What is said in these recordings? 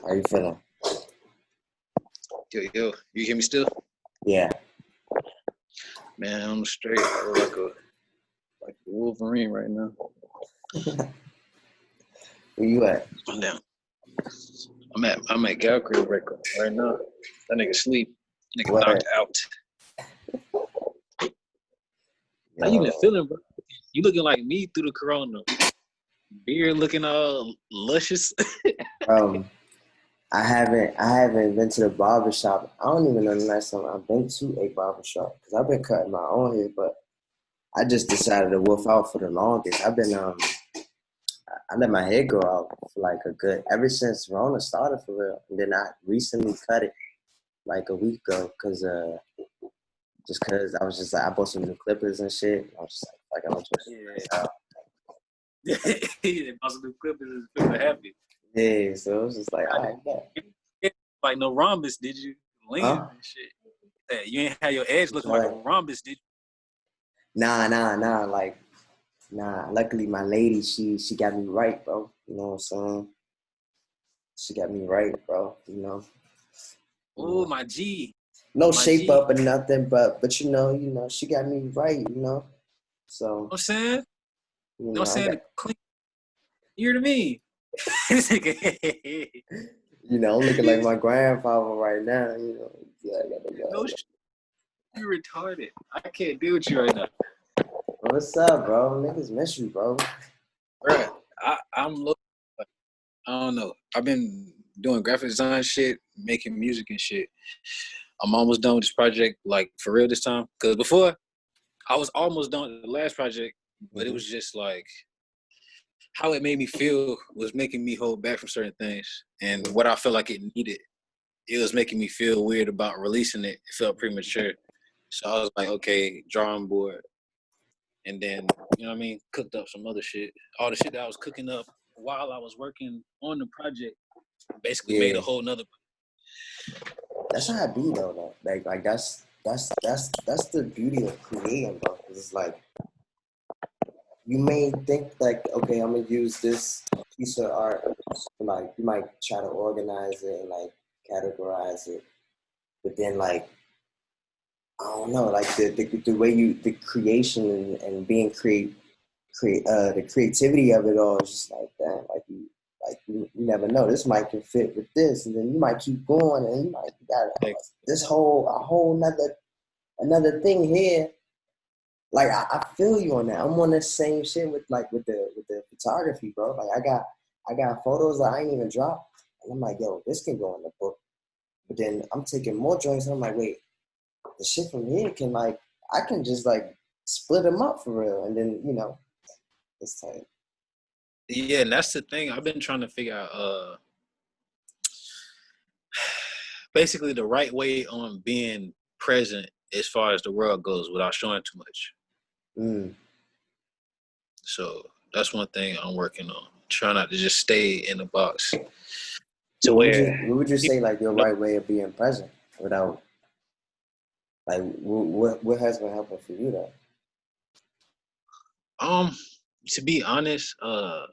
How you feeling? Yo, you hear me still? Yeah. Man, I'm straight. I look like a Wolverine right now. Where you at? I'm down. I'm at Gal Crib right now. That nigga sleep. Nigga knocked What? out. How you been Yo, feeling, bro? You looking like me through the corona. Beard looking all luscious. um, I haven't been to the barber shop. I don't even know the last time I've been to a barber shop because I've been cutting my own hair, but I just decided to wolf out for the longest. I let my hair grow out for like a good ever since Rona started for real, and then I recently cut it like a week ago because I was just like I bought some new clippers and shit. I was just like I'm just Yeah. They busted the clippers and feeling happy. yeah. So it was just like all right, yeah. Like no rhombus, did you? Lean Huh? and shit. Yeah, you ain't had your edge That's looking like a right. rhombus, did Nah. Luckily, my lady, she got me right, bro. You know what I'm saying? She got me right, bro. you? You Oh, know. my G. No My shape G. up or nothing, but she got me right. So I'm saying? I'm I saying got the clean ear to me. I'm looking like my grandfather right now. Yeah, I gotta No go. shit. You retarded. I can't deal with you right now. What's up, bro? Niggas miss you, bro. Bruh, I'm looking. I don't know. I've been doing graphic design shit, making music and shit. I'm almost done with this project, like for real this time. Because before, I was almost done with the last project, but it Mm-hmm. was just like how it made me feel was making me hold back from certain things. And what I felt like it needed, it was making me feel weird about releasing it. It felt premature. So I was like, okay, drawing board. And then, you know what I mean, cooked up some other shit. All the shit that I was cooking up while I was working on the project basically made Yeah, a whole nother. that's how it be though. Like that's the beauty of creating, bro. 'Cause it's like you may think like, okay, I'm gonna use this piece of art. Like you might try to organize it and like categorize it, but then like I don't know, like the way the creation and being create the creativity of it all is just like that. You never know. This might can fit with this, and then you might keep going, and you might got Like, this whole another thing here. Like I feel you on that. I'm on the same shit with the photography, bro. Like I got photos that I ain't even dropped, and I'm like, yo, this can go in the book. But then I'm taking more joints, and I'm like, wait, the shit from here can like I can just like split them up for real, and then it's tight. yeah, and that's the thing. I've been trying to figure out basically the right way on being present as far as the world goes without showing too much. Mm. So that's one thing I'm working on. Try not to just stay in the box to What where would you say people like your know. right way of being present without like what has been helping for you though? Um, to be honest, the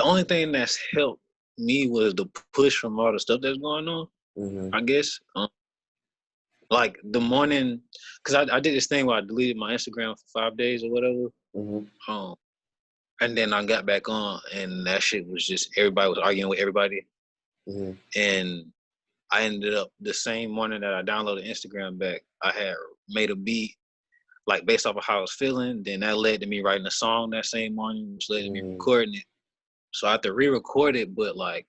only thing that's helped me was the push from all the stuff that's going on. Mm-hmm. I guess, like the morning, because I did this thing where I deleted my Instagram for 5 days or whatever. Mm-hmm. Um, and then I got back on, and that shit was just everybody was arguing with everybody, Mm-hmm. and I ended up the same morning that I downloaded Instagram back, I had made a beat like based off of how I was feeling. Then that led to me writing a song that same morning, which led to me Mm-hmm. recording it. So I have to re-record it, but like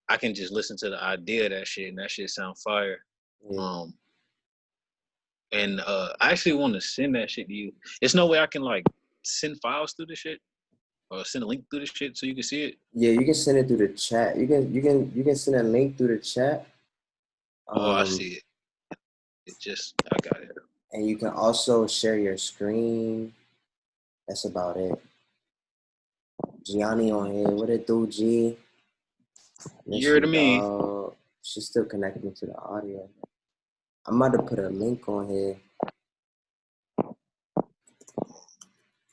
I can just listen to the idea of that shit, and that shit sound fire. Yeah. Um, and I actually want to send that shit to you. There's no way I can like send files through the shit or send a link through the shit so you can see it. Yeah, you can send it through the chat. You can send a link through the chat. Oh, I Um, see it. It just I got it. and you can also share your screen. That's about it. Gianni on here. What it do, G? You Miss heard you, of me? dog. She's still connecting to the audio. I'm about to put a link on here.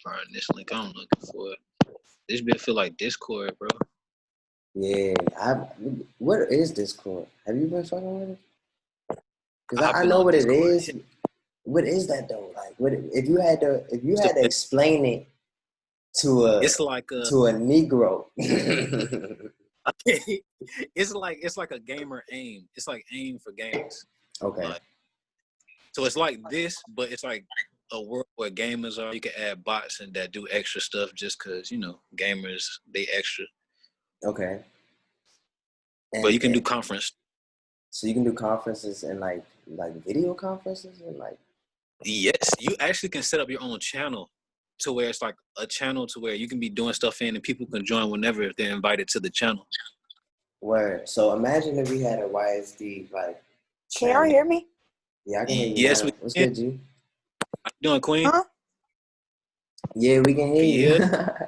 All right, this link I'm looking for. This bit feel like Discord, bro. Yeah, what is Discord? Have you been fucking with it? Because I've I been know on what it Discord. is. What is that though? Like, what if you So had to explain it to it's like a Negro? it's like a gamer aim. It's like aim for gamers. Okay. Like so it's like this, but it's like a world where gamers are. You can add bots and that do extra stuff just because gamers they extra. Okay. But you can do And conference. so you can do conferences and like video conferences and like. Yes, you actually can set up your own channel to where it's like a channel to where you can be doing stuff in and people can join whenever if they're invited to the channel. Where so imagine if we had a YSD like Can y'all channel. hear me? Yeah, I can hear you Yes, now. we What's can. good, G? How you doing, Queen? Huh? Yeah, we can hear Can you you.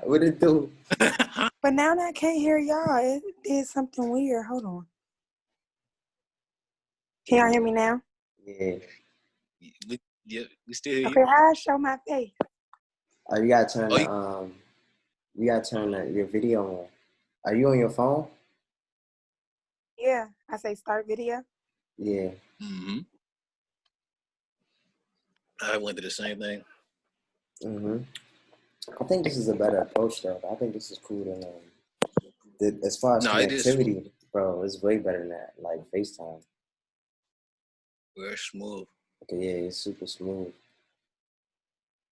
What it do? hear? But now that I can't hear y'all, it did something weird. Hold on. Can y'all hear me now? Yeah. We still hear you. Okay, how I show my face? Oh, you gotta turn Oh, your video on. Are you on your phone? Yeah, I say start video. Yeah. mm-hmm. I went through the same thing. Mm-hmm. I think this is a better approach, though. I think this is cool. As far as No, it is connectivity, bro, it's way better than that. Like FaceTime. very smooth. Okay, yeah, it's super smooth.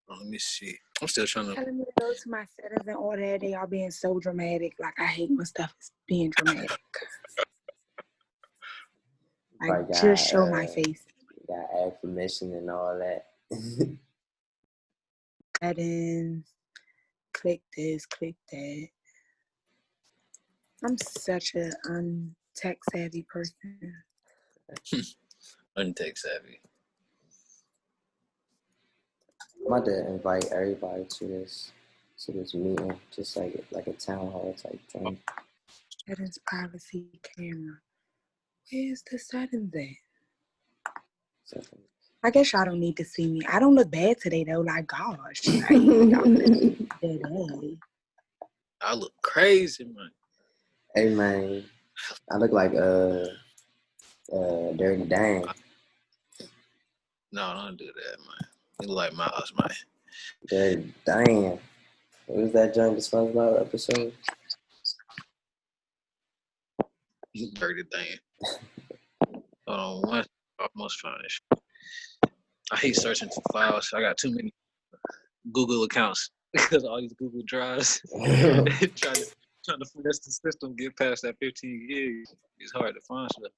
Let me see. I'm still trying to. Telling me to go to my settings and all that. They all being so dramatic. Like I hate when stuff is being dramatic. Like Probably just show my face. got add permission and all that. Settings. Click this. Click that. I'm such a tech savvy person. Untech savvy. I'm about to invite everybody to this meeting, just like a town hall type thing. Settings, privacy, camera. Where's the settings at? So, I guess y'all don't need to see me. I don't look bad today though. Like gosh, like, y'all today. I look crazy, man. hey man, I look like Dirty Dan. No, don't do that, man. You look like myles, man. Dirty Dan. What was that John the SpongeBob episode? Dirty thing. Hold on, one. Almost finished. I hate searching for files. I got too many Google accounts because all these Google Drives. trying to finesse the system, get past that 15 gigs. It's hard to find stuff.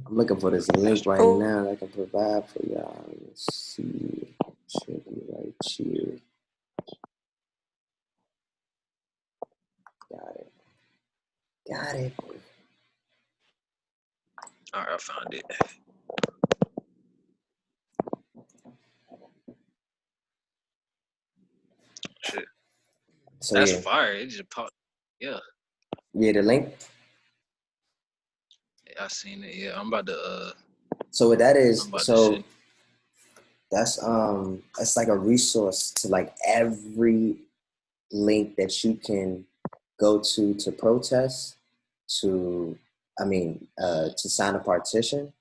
I'm looking for this link right now that I can provide for y'all. Let's see. Should be right here. Got it. Got it. All right, I found it. Shit. So That's yeah. fire. It just popped. Yeah. Yeah, the link. Yeah, I seen it. Yeah, I'm about to So what that is, I'm about to so send. that's like a resource to like every link that you can go to protest, to sign a partition,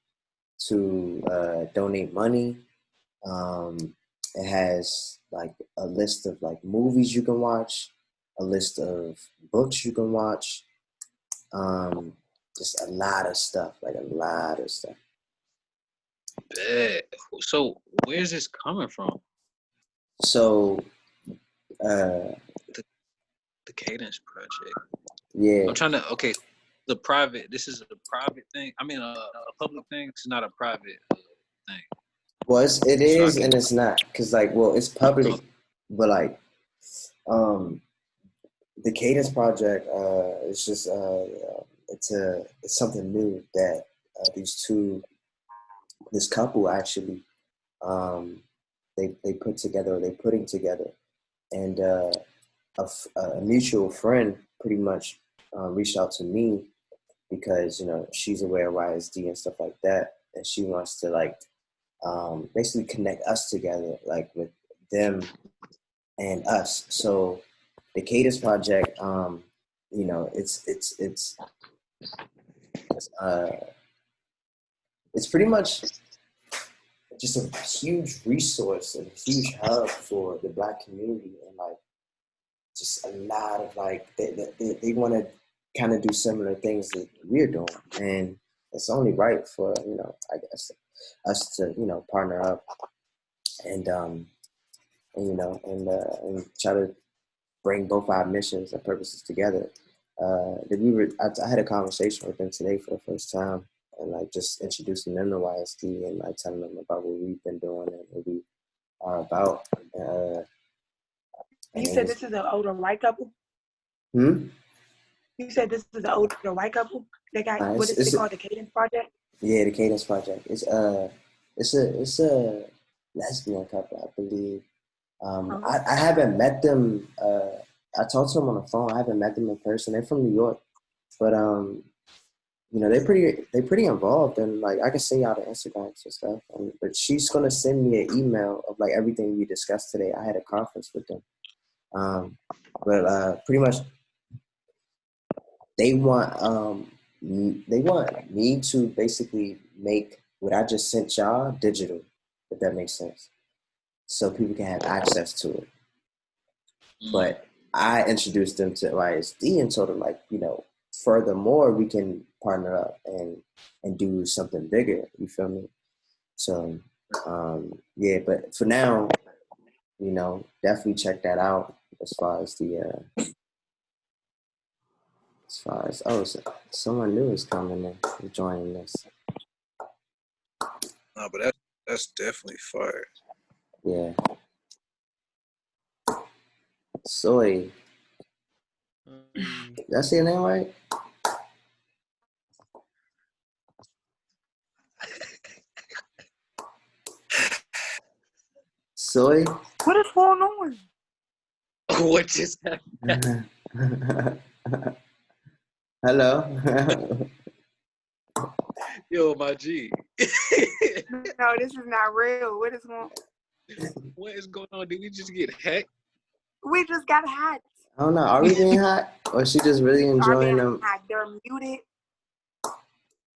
to donate money. It has like a list of like movies you can watch, a list of books you can watch, just a lot of stuff, like a lot of stuff. Bet. So where's this coming from? So, The Cadence Project. yeah. I'm trying to. Okay, the private. This is a private thing. I mean, a public thing. It's not a private thing. Well, it So I is can. and it's not, because like, well, it's public, Oh, but like, the Cadence Project, it's just it's something new that this couple actually, um, they put together, they're putting together, and a mutual friend pretty much reached out to me because she's aware of YSD and stuff like that, and she wants to like basically connect us together, like with them and us. So the Cadence project, you know, uh, it's pretty much just a huge resource and a huge hub for the Black community, and like just a lot of like they want to kind of do similar things that we're doing, and it's only right for, you know, I guess us to, you know, partner up and and, you know, and try to bring both our missions and purposes together. I had a conversation with them today for the first time, and like just introducing them to YSD and like telling them about what we've been doing and what we are about. You And it said was, this is an older white couple? hmm? You said this is an older white couple? They got, what is it called, the Cadence Project? Yeah, the Cadence Project. It's a lesbian couple, I believe. I haven't met them. I talked to them on the phone. I haven't met them in person. They're from New York, but you know, they're pretty involved, and like I can send y'all the Instagrams and stuff. But she's gonna send me an email of like everything we discussed today. I had a conference with them, but pretty much they want me to basically make what I just sent y'all digital, if that makes sense, so people can have access to it. But I introduced them to YSD and told them, like, you know, furthermore, we can partner up and do something bigger. You feel me? So, yeah, but for now, you know, definitely check that out as far as someone new is coming in, joining this. No, but that's definitely fire. Yeah. Soy. Did I say your name right? Soy? What is going on? What just happened? Hello. Yo, my G. No, this is not real. What is going on? What is going on? Did we just get hacked? We just got hacked. I don't know. Are we being hot? Or is she just really enjoying them? They're muted.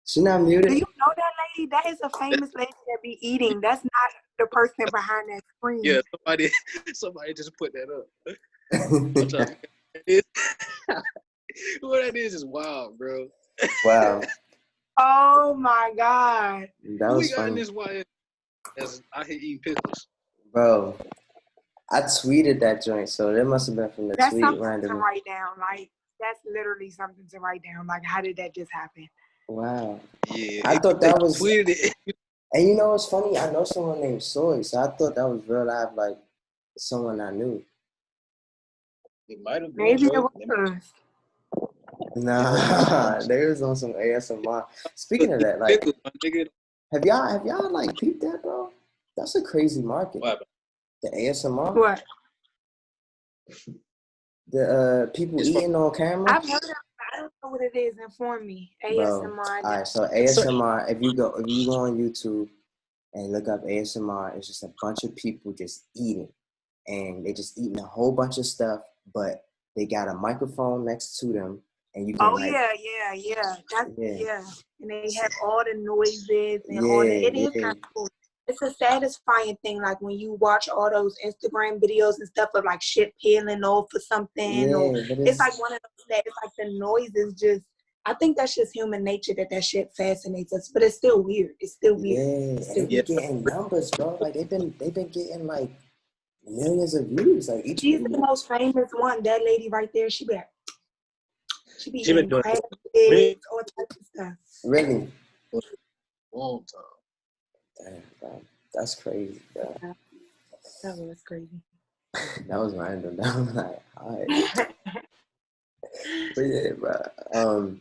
She not muted? Do you know that lady? That is a famous lady that be eating. That's not the person behind that screen. Yeah, somebody just put that up. What that is wild, bro. Wow. Oh my God. That was we got in funny. this wire as I hate eating pickles. Bro, I tweeted that joint, so that must have been from the That's tweet something randomly. to write down. Like, that's literally something to write down. Like, how did that just happen? Wow. Yeah. I thought that was... Tweeted it. And you know what's funny? I know someone named Soy, so I thought that was real life, like someone I knew. It might have been. Maybe it bro. was. Nah, they was on some ASMR. Speaking of that, like, have y'all like peeped that, bro? That's a crazy market. What? The ASMR. What? The people eating on camera. I've heard of it. I don't know what it is. Inform me. ASMR. Bro. All right, so ASMR. If you go on YouTube and look up ASMR, it's just a bunch of people just eating, and they just eating a whole bunch of stuff, but they got a microphone next to them. And you can yeah. And they have all the noises and all that. It is kind of cool. It's a satisfying thing, like when you watch all those Instagram videos and stuff of like shit peeling off or something. Or it's like one of those that it's like the noise is just. I think that's just human nature that shit fascinates us, but it's still weird. It's still weird. Yeah, and they be getting numbers, bro. Like they've been getting like millions of views. Like each. She's the most famous one. That lady right there. She be eating crab legs, all types of stuff. Really? Long time. Damn, bro. That's crazy, bro. That was crazy. That was random. That was like, all right. But yeah, bro.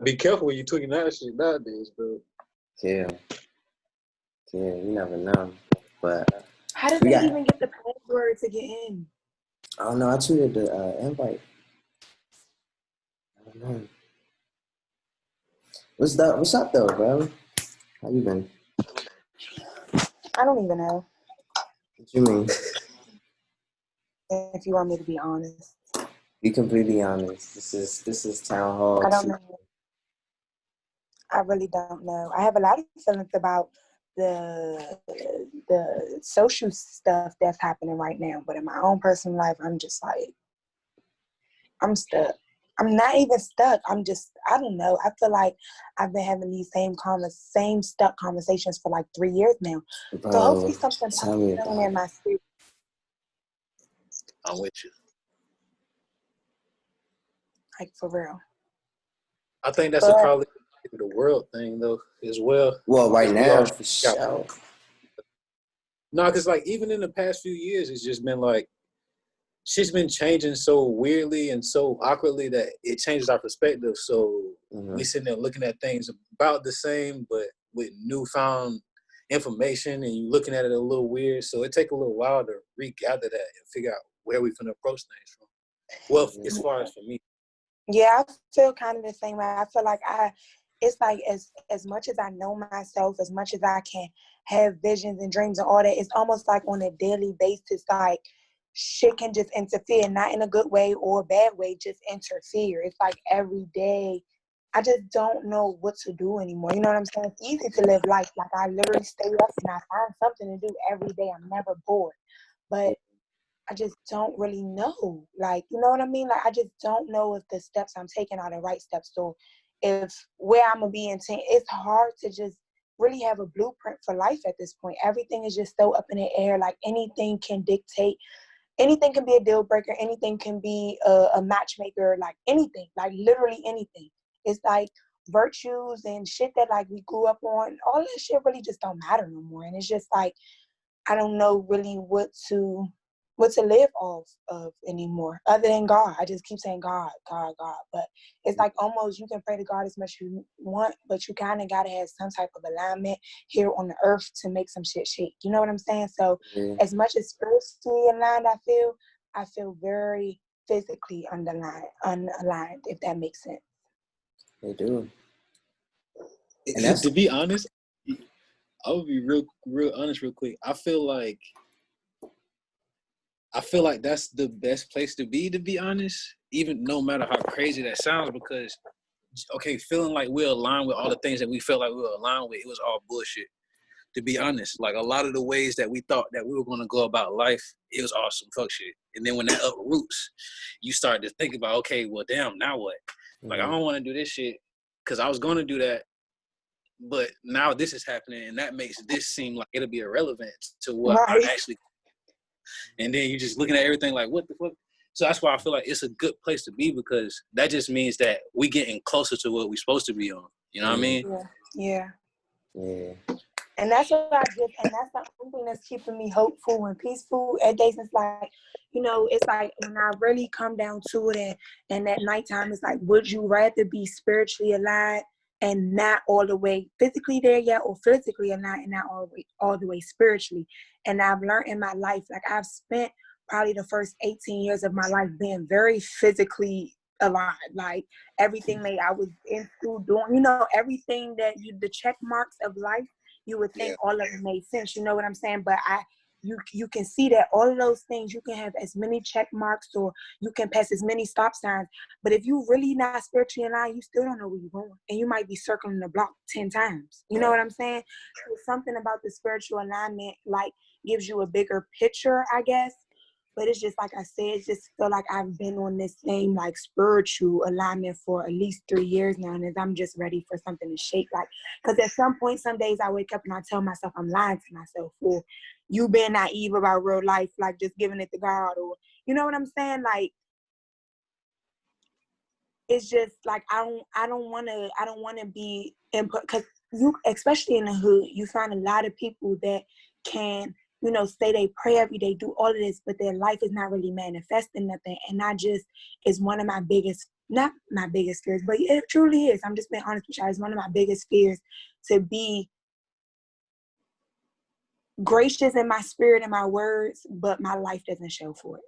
Be careful when you're tweaking that shit nowadays, bro. Yeah, you never know. But how did they even get the password to get in? I don't know. I tweeted the invite. I don't know. What's up, though, bro? How you been? I don't even know. What you mean? if you want me to be honest. Be completely honest. This is town hall. I don't know. I really don't know. I have a lot of feelings about the social stuff that's happening right now, but in my own personal life, I'm just like, I'm stuck. I'm not even stuck. I don't know. I feel like I've been having these same stuck conversations for like 3 years now. Bro, so hopefully something tell me about in my spirit. I'm with you. Like, for real. I think that's probably the world thing, though, as well. Well, right now, for sure. No, because, like, even in the past few years, it's just been, like, shit's been changing so weirdly and so awkwardly that it changes our perspective. So we sitting there looking at things about the same, but with newfound information, and you looking at it a little weird. So it take a little while to regather that and figure out where we finna approach things from. Well, as far as for me. Yeah, I feel kind of the same way. I feel like it's like as much as I know myself, as much as I can have visions and dreams and all that, it's almost like on a daily basis, like shit can just interfere, not in a good way or a bad way, just interfere. It's like every day, I just don't know what to do anymore. You know what I'm saying? It's easy to live life. Like, I literally stay up and I find something to do every day. I'm never bored. But I just don't really know. Like, you know what I mean? Like, I just don't know if the steps I'm taking are the right steps. So if where I'm going to be in 10, it's hard to just really have a blueprint for life at this point. Everything is just so up in the air. Like, anything can dictate. Anything can be a deal breaker. Anything can be a matchmaker. Like, anything. Like, literally anything. It's like virtues and shit that, like, we grew up on. All that shit really just don't matter no more. And it's just like, I don't know really what to live off of anymore other than God. I just keep saying God, God, God. But it's like almost you can pray to God as much as you want, but you kind of got to have some type of alignment here on the earth to make some shit shake. You know what I'm saying? So as much as spiritually aligned I feel very physically unaligned, if that makes sense. They do. And to be honest, I would be real honest real quick. I feel like that's the best place to be honest, even no matter how crazy that sounds, because, okay, feeling like we're aligned with all the things that we felt like we were aligned with, it was all bullshit, to be honest. Like, a lot of the ways that we thought that we were going to go about life, it was all some fuck shit. And then when that uproots, you start to think about, okay, well, damn, now what? Like, I don't want to do this shit because I was going to do that, but now this is happening, and that makes this seem like it'll be irrelevant to what I actually. And then you're just looking at everything like, what the fuck? So that's why I feel like it's a good place to be, because that just means that we getting closer to what we're supposed to be on. You know what I mean? Yeah. And that's what and that's the only thing that's keeping me hopeful and peaceful at days. It's like, you know, it's like when I really come down to it, and that nighttime, it's like, would you rather be spiritually alive and not all the way physically there yet, or physically alive and not all the way spiritually? And I've learned in my life, like, I've spent probably the first 18 years of my life being very physically alive. Like, everything that I was in school doing, you know, everything that the check marks of life, you would think all of it made sense. You know what I'm saying? But you can see that all of those things, you can have as many check marks or you can pass as many stop signs. But if you really not spiritually aligned, you still don't know where you're going. And you might be circling the block 10 times. You know what I'm saying? So something about the spiritual alignment, like, gives you a bigger picture, I guess. But it's just like I said, it just feel like I've been on this same, like, spiritual alignment for at least 3 years now, and I'm just ready for something to shake. Like, because at some point, some days I wake up and I tell myself I'm lying to myself, or you being naive about real life, like just giving it to God, or you know what I'm saying? Like, it's just like I don't want to be input, because you, especially in the hood, you find a lot of people that can, you know, say they pray every day, do all of this, but their life is not really manifesting nothing. And I just, is one of my biggest, not my biggest fears, but it truly is. I'm just being honest with you. It's one of my biggest fears, to be gracious in my spirit and my words, but my life doesn't show for it.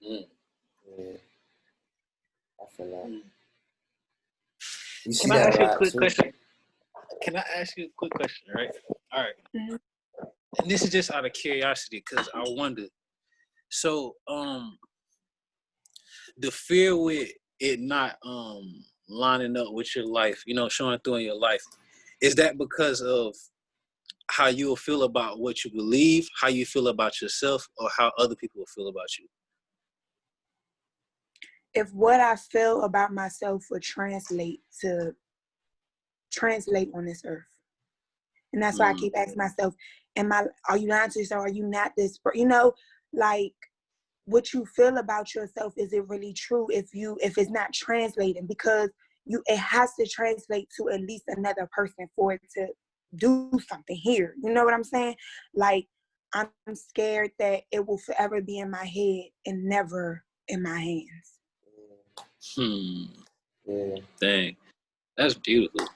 Yeah. I feel that. You see Can I that ask a you a lot quick too? question? Can I ask you a quick question, right? All right. And this is just out of curiosity, because I wonder, So the fear with it not lining up with your life, showing through in your life, is that because of how you'll feel about what you believe, how you feel about yourself, or how other people will feel about you? If what I feel about myself would translate on this earth. And that's why I keep asking myself, are you not this, or are you not this? Like, what you feel about yourself, is it really true if it's not translating? Because it has to translate to at least another person for it to do something here. You know what I'm saying? Like, I'm scared that it will forever be in my head and never in my hands. Yeah. Dang. That's beautiful.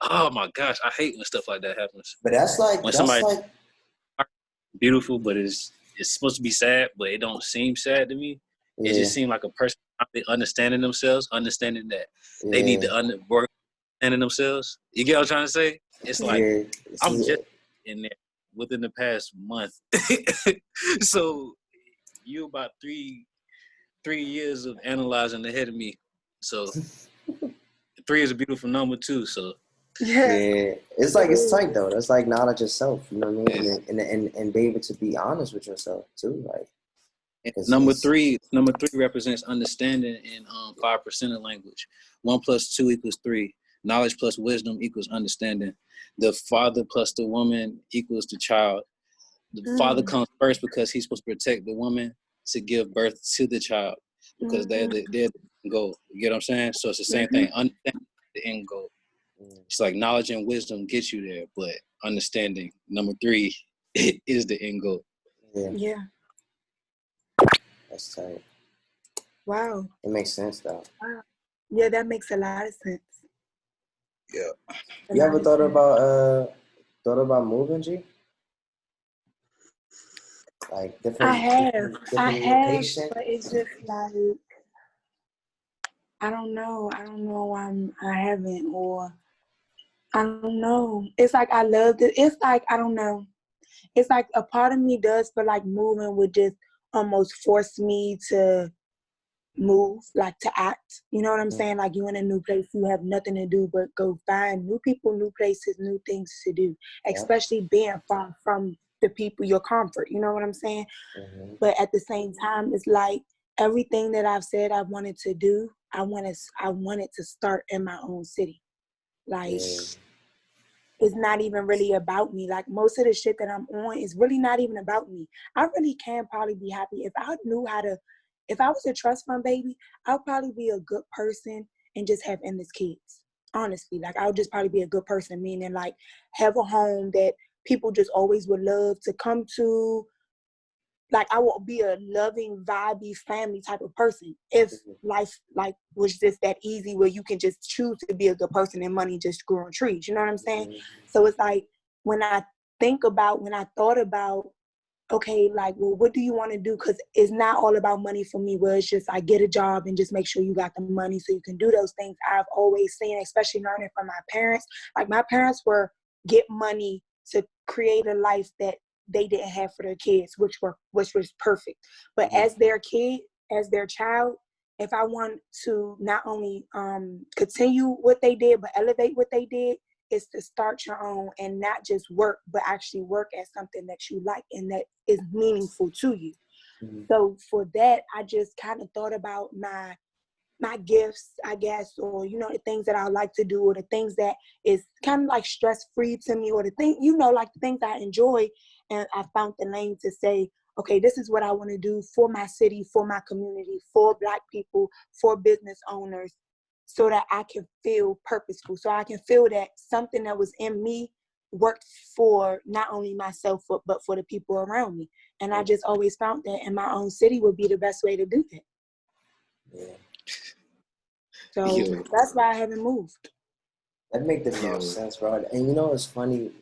Oh my gosh, I hate when stuff like that happens. But that's like beautiful, but it's supposed to be sad, but it don't seem sad to me. It just seemed like a person understanding themselves, understanding that they need to work understanding themselves. You get what I'm trying to say? It's like I'm just in there within the past month. So you about three years of analyzing ahead of me. So 3 is a beautiful number too. So yeah, it's like it's tight though. That's like knowledge yourself. You know what I mean? And be able to be honest with yourself too. Like number three represents understanding in 5% of language. 1 + 2 = 3. Knowledge plus wisdom equals understanding. The father plus the woman equals the child. The father comes first because he's supposed to protect the woman to give birth to the child, because they're the end goal. You get what I'm saying? So it's the same thing. Understanding the end goal. It's like knowledge and wisdom get you there, but understanding, number 3, is the end goal. Yeah. That's tight. Wow. It makes sense though. Wow. Yeah, that makes a lot of sense. Yeah. You ever thought about moving, G? Like different. I have, location? but it's just like, I don't know I haven't, or I don't know. It's like I loved it. It's like, I don't know. It's like a part of me does feel like moving would just almost force me to move, like to act. You know what I'm saying? Like, you in a new place, you have nothing to do but go find new people, new places, new things to do, especially being far from the people, your comfort. You know what I'm saying? But at the same time, it's like everything that I've said I wanted to do, I wanted to start in my own city. Like, it's not even really about me. Like, most of the shit that I'm on is really not even about me. I really can probably be happy if I knew how to. If I was a trust fund baby, I'll probably be a good person and just have endless kids. Honestly, like, I would just probably be a good person, meaning like have a home that people just always would love to come to. Like, I will be a loving, vibey, family type of person if life like was just that easy where you can just choose to be a good person and money just grew on trees. You know what I'm saying? So it's like, when I thought about, okay, like, well, what do you want to do? Because it's not all about money for me, where it's just, I get a job and just make sure you got the money so you can do those things. I've always seen, especially learning from my parents, like, my parents were get money to create a life that they didn't have for their kids, which was perfect. But as their kid, as their child, if I want to not only continue what they did, but elevate what they did, is to start your own and not just work, but actually work at something that you like and that is meaningful to you. So for that, I just kind of thought about my gifts, I guess, or, the things that I like to do, or the things that is kind of like stress-free to me, or the like the things I enjoy. And I found the lane to say, okay, this is what I want to do for my city, for my community, for Black people, for business owners, so that I can feel purposeful, so I can feel that something that was in me worked for not only myself, but for the people around me. And I just always found that in my own city would be the best way to do that. Yeah. So that's why I haven't moved. That makes the most sense, bro. And it's funny.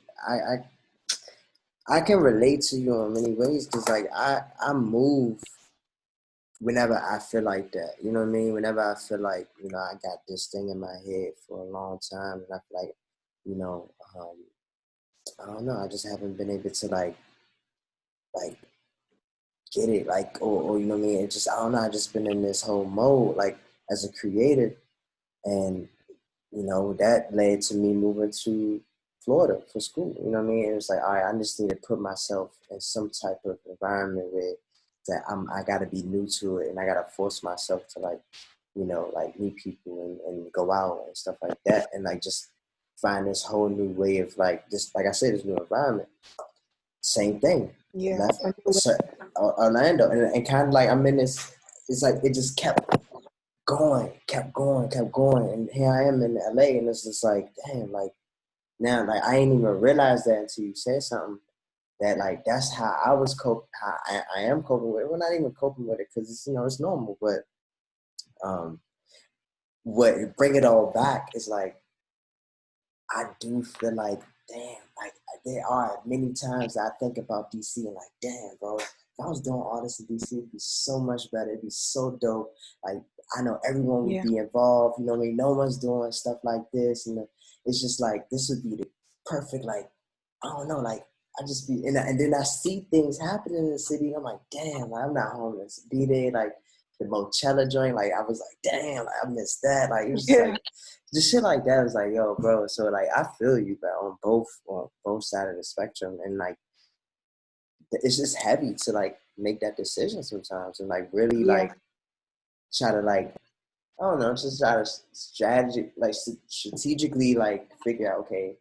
I can relate to you in many ways, because like I move whenever I feel like that. You know what I mean? Whenever I feel like, I got this thing in my head for a long time, and I feel like, I don't know, I just haven't been able to like get it, like, or you know what I mean? It just, I don't know, I just been in this whole mode, like, as a creator, and, you know, that led to me moving to Florida for school, you know what I mean? It was like, all right, I just need to put myself in some type of environment where that I gotta be new to it, and I gotta force myself to, like, you know, like, meet people and go out and stuff like that, and, like, just find this whole new way of, like, just, like I said, this new environment. Same thing. Yeah. Left Orlando, and kind of like I'm in this. It's like it just kept going, and here I am in LA, and it's just like, damn, like now, like I ain't even realized that until you said something that like that's how I was coping, how I am coping with it. We're not even coping with it because it's, you know, it's normal, but what bring it all back is like I do feel like, damn, like there are many times that I think about DC and like, damn, bro, if I was doing all this in DC, it'd be so much better. It'd be so dope. Like, I know everyone would be involved. You know what I mean? No one's doing stuff like this. And it's just like, this would be the perfect, like, I don't know, like, I just be, and then I see things happening in the city. I'm like, damn, like, I'm not homeless. Be there, like, the Mochella joint, like, I was like, damn, like, I missed that. Like, it was just like, just shit like that was like, yo, bro. So like, I feel you, but on both sides of the spectrum, and like, it's just heavy to like make that decision sometimes, and like really like try to like, I don't know, just try to strategically like figure out, okay,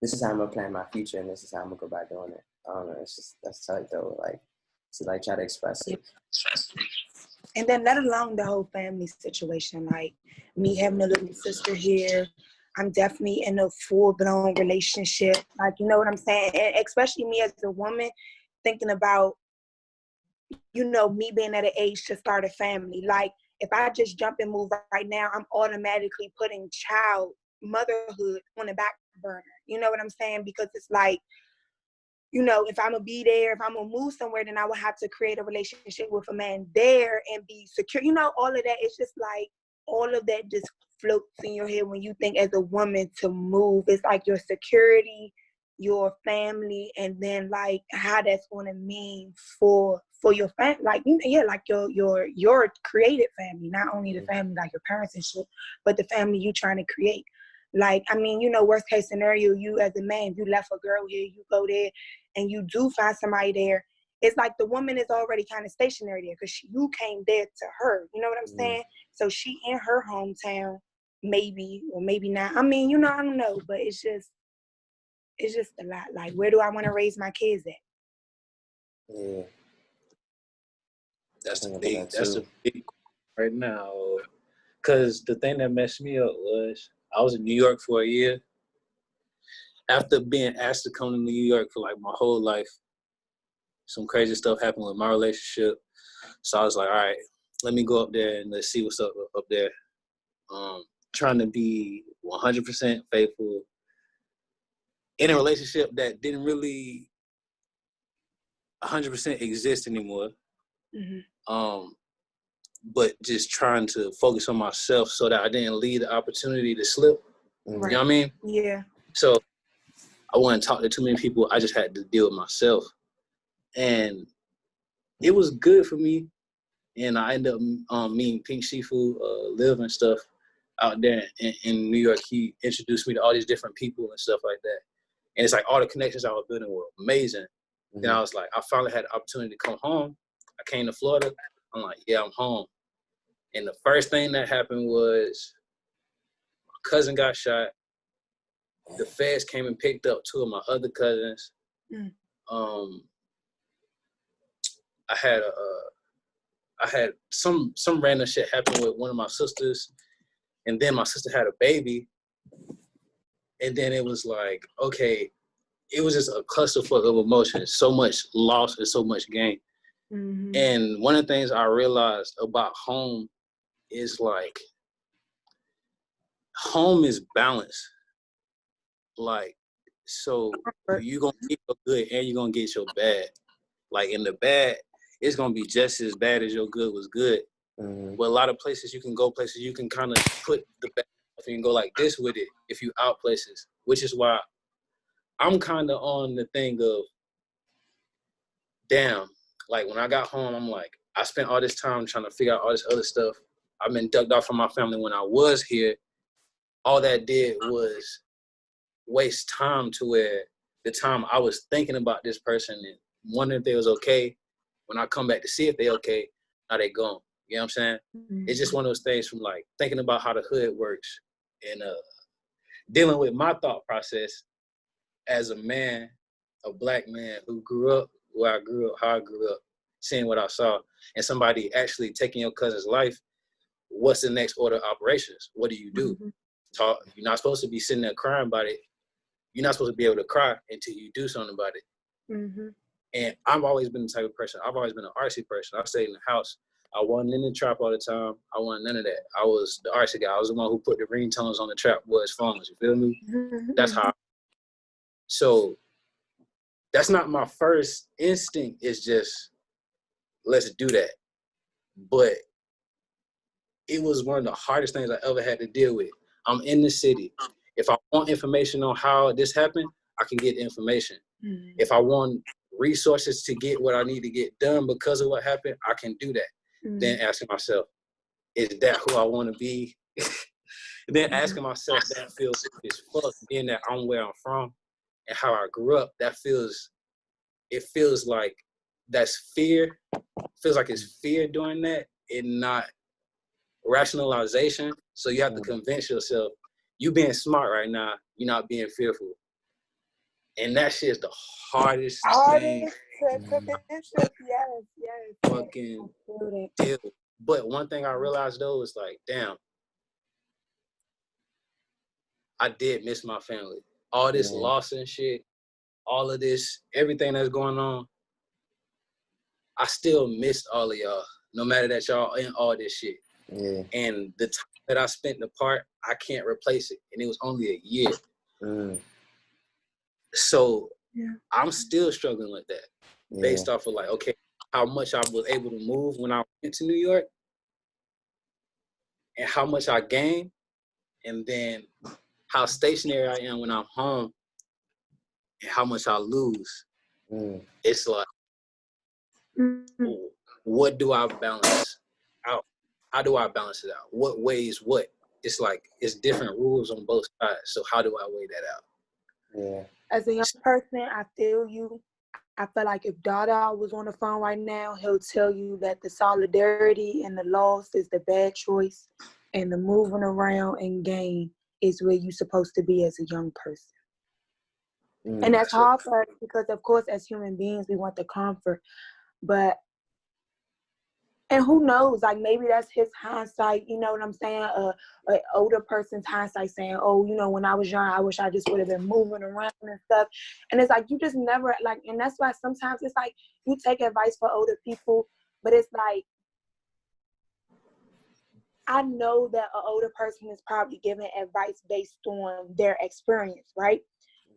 this is how I'm gonna plan my future, and this is how I'm gonna go about doing it. I don't know, it's just that's tight though, like to like try to express it. And then let alone the whole family situation, like me having a little sister here, I'm definitely in a full-blown relationship. Like, you know what I'm saying? And especially me as a woman, thinking about, you know, me being at an age to start a family. Like, if I just jump and move right now, I'm automatically putting motherhood on the back burner. You know what I'm saying? Because it's like, you know, if I'm gonna be there, if I'm gonna move somewhere, then I would have to create a relationship with a man there and be secure. You know, all of that. It's just like all of that just floats in your head when you think as a woman to move. It's like your security, your family, and then like how that's gonna mean for your family, like like your created family, not only the family like your parents and shit, but the family you trying to create. Like, I mean, you know, worst case scenario, you as a man, you left a girl here, you go there, and you do find somebody there. It's like the woman is already kind of stationary there because you came there to her. You know what I'm saying? So she in her hometown, maybe or maybe not. I mean, you know, I don't know, but it's just a lot. Like, where do I want to raise my kids at? Yeah, that's a big right now. Because the thing that messed me up was I was in New York for a year. After being asked to come to New York for like my whole life, some crazy stuff happened with my relationship. So I was like, all right, let me go up there and let's see what's up there. Trying to be 100% faithful in a relationship that didn't really 100% exist anymore. But just trying to focus on myself so that I didn't leave the opportunity to slip. You know what I mean? Yeah. So I wasn't talking to too many people. I just had to deal with myself. And it was good for me. And I ended up meeting Pink Seafood, Liv and stuff out there in New York. He introduced me to all these different people and stuff like that. And it's like all the connections I was building were amazing. Then I was like, I finally had the opportunity to come home. I came to Florida. I'm like, yeah, I'm home. And the first thing that happened was my cousin got shot. The feds came and picked up two of my other cousins. I had some random shit happen with one of my sisters, and then my sister had a baby, and then it was like, okay, it was just a clusterfuck of emotions, so much loss and so much gain. And one of the things I realized about home is like, home is balance. Like, so you're gonna get your good and you're gonna get your bad. Like, in the bad, it's gonna be just as bad as your good was good. But a lot of places you can go places you can kind of put the bad stuff and go like this with it if you out places, which is why I'm kind of on the thing of, damn, Like when I got home, I'm like, I spent all this time trying to figure out all this other stuff. I've been ducked off from my family when I was here. All that did was waste time to where the time I was thinking about this person and wondering if they was okay. When I come back to see if they okay, now they gone. You know what I'm saying? Mm-hmm. It's just one of those things from like thinking about how the hood works and dealing with my thought process as a man, a black man who grew up where I grew up, how I grew up, seeing what I saw, and somebody actually taking your cousin's life. What's the next order of operations? What do you do? Mm-hmm. Talk. You're not supposed to be sitting there crying about it. You're not supposed to be able to cry until you do something about it. Mm-hmm. And I've always been the type of person. I've always been an artsy person. I stayed in the house. I wasn't in the trap all the time. I wasn't none of that. I was the artsy guy. I was the one who put the ringtones on the Trap Boys phones. You feel me? Mm-hmm. That's how. So that's not my first instinct. It's just, let's do that. But it was one of the hardest things I ever had to deal with. I'm in the city. If I want information on how this happened, I can get information. Mm-hmm. If I want resources to get what I need to get done because of what happened, I can do that. Mm-hmm. Then asking myself, is that who I want to be? Then asking myself, that feels as fuck, being that I'm where I'm from and how I grew up, it feels like that's fear. Feels like it's fear doing that and not rationalization. So you have to convince yourself, you being smart right now, you're not being fearful. And that shit is the hardest thing. Yes. Fucking deal. But one thing I realized though is like, damn, I did miss my family. All this loss and shit, all of this, everything that's going on, I still missed all of y'all, no matter that y'all in all this shit. Yeah. And the time that I spent apart, I can't replace it. And it was only a year. So I'm still struggling with that based off of like, okay, how much I was able to move when I went to New York and how much I gained, and then how stationary I am when I'm home and how much I lose. It's like, what do I balance out? How do I balance it out? What weighs what? It's like, it's different rules on both sides. So how do I weigh that out? Yeah. As a young person, I feel you. I feel like if Dada was on the phone right now, he'll tell you that the solidarity and the loss is the bad choice, and the moving around and gain is where you're supposed to be as a young person. And that's hard for us because, of course, as human beings, we want the comfort. But, and who knows, like maybe that's his hindsight, you know what I'm saying? An older person's hindsight saying, oh, you know, when I was young, I wish I just would have been moving around and stuff. And it's like, you just never, like, and that's why sometimes it's like, you take advice for older people, but it's like, I know that an older person is probably giving advice based on their experience, right?